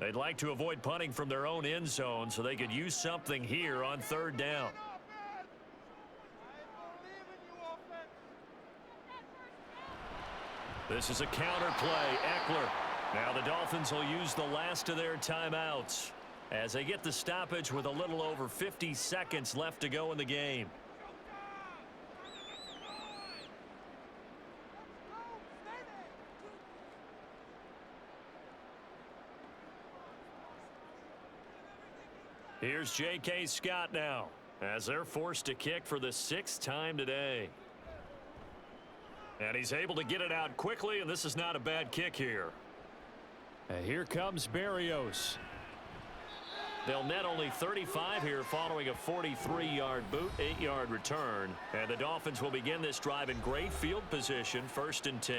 They'd like to avoid punting from their own end zone so they could use something here on third down. This is a counter play. Eckler. Now the Dolphins will use the last of their timeouts as they get the stoppage with a little over 50 seconds left to go in the game. Here's J.K. Scott now as they're forced to kick for the 6th time today. And he's able to get it out quickly, and this is not a bad kick here. And here comes Berrios. They'll net only 35 here following a 43-yard boot, 8-yard return. And the Dolphins will begin this drive in great field position, 1st and 10.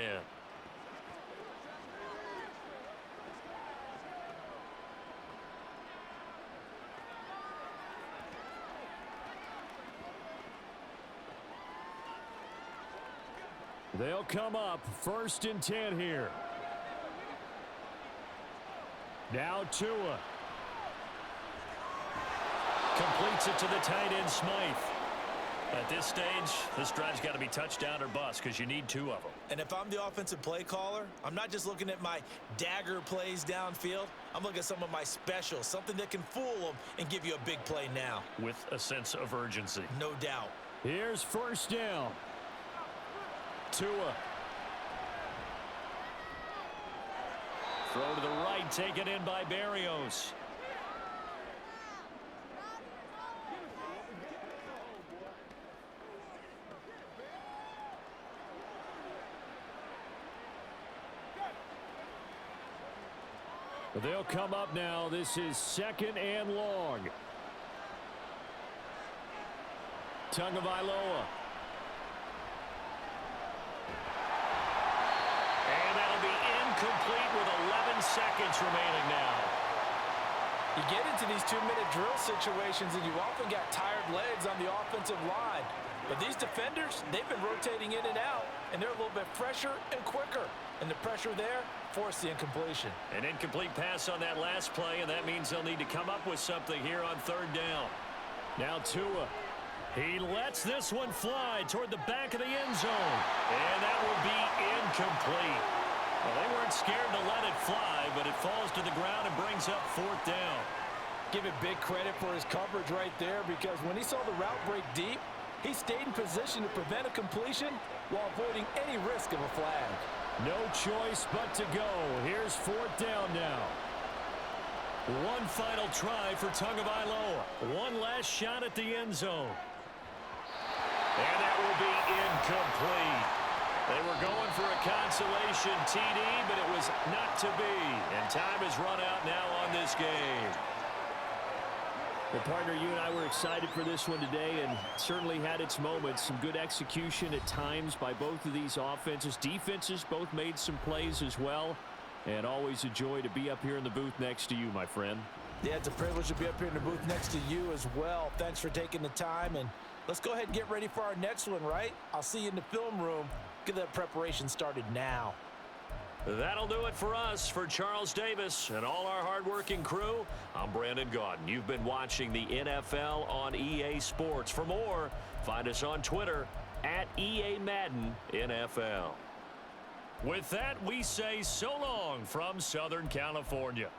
They'll come up 1st and 10 here. Now Tua. Completes it to the tight end, Smythe. At this stage, this drive's got to be touchdown or bust because you need 2 of them. And if I'm the offensive play caller, I'm not just looking at my dagger plays downfield. I'm looking at some of my specials, something that can fool them and give you a big play now. With a sense of urgency. No doubt. Here's 1st down. Tua. Throw to the right, taken in by Berrios. They'll come up now. This is 2nd and long. Tagovailoa. And that'll be incomplete with 11 seconds remaining now. You get into these 2-minute drill situations and you often got tired legs on the offensive line. But these defenders, they've been rotating in and out, and they're a little bit fresher and quicker. And the pressure there forced the incompletion. An incomplete pass on that last play, and that means they'll need to come up with something here on 3rd down. Now Tua. He lets this one fly toward the back of the end zone. And that will be incomplete. Well, they weren't scared to let it fly, but it falls to the ground and brings up 4th down. Give it big credit for his coverage right there, because when he saw the route break deep, he stayed in position to prevent a completion while avoiding any risk of a flag. No choice but to go. Here's 4th down now. One final try for Tagovailoa. One last shot at the end zone. And that will be incomplete. They were going for a consolation TD, but it was not to be. And time has run out now on this game. Well, partner, you and I were excited for this one today, and certainly had its moments. Some good execution at times by both of these offenses. Defenses both made some plays as well. And always a joy to be up here in the booth next to you, my friend. Yeah, it's a privilege to be up here in the booth next to you as well. Thanks for taking the time, and let's go ahead and get ready for our next one, right? I'll see you in the film room. Get that preparation started now. That'll do it for us. For Charles Davis and all our hardworking crew, I'm Brandon Gaudin. You've been watching the NFL on EA Sports. For more, find us on Twitter at EA Madden NFL. With that, we say so long from Southern California.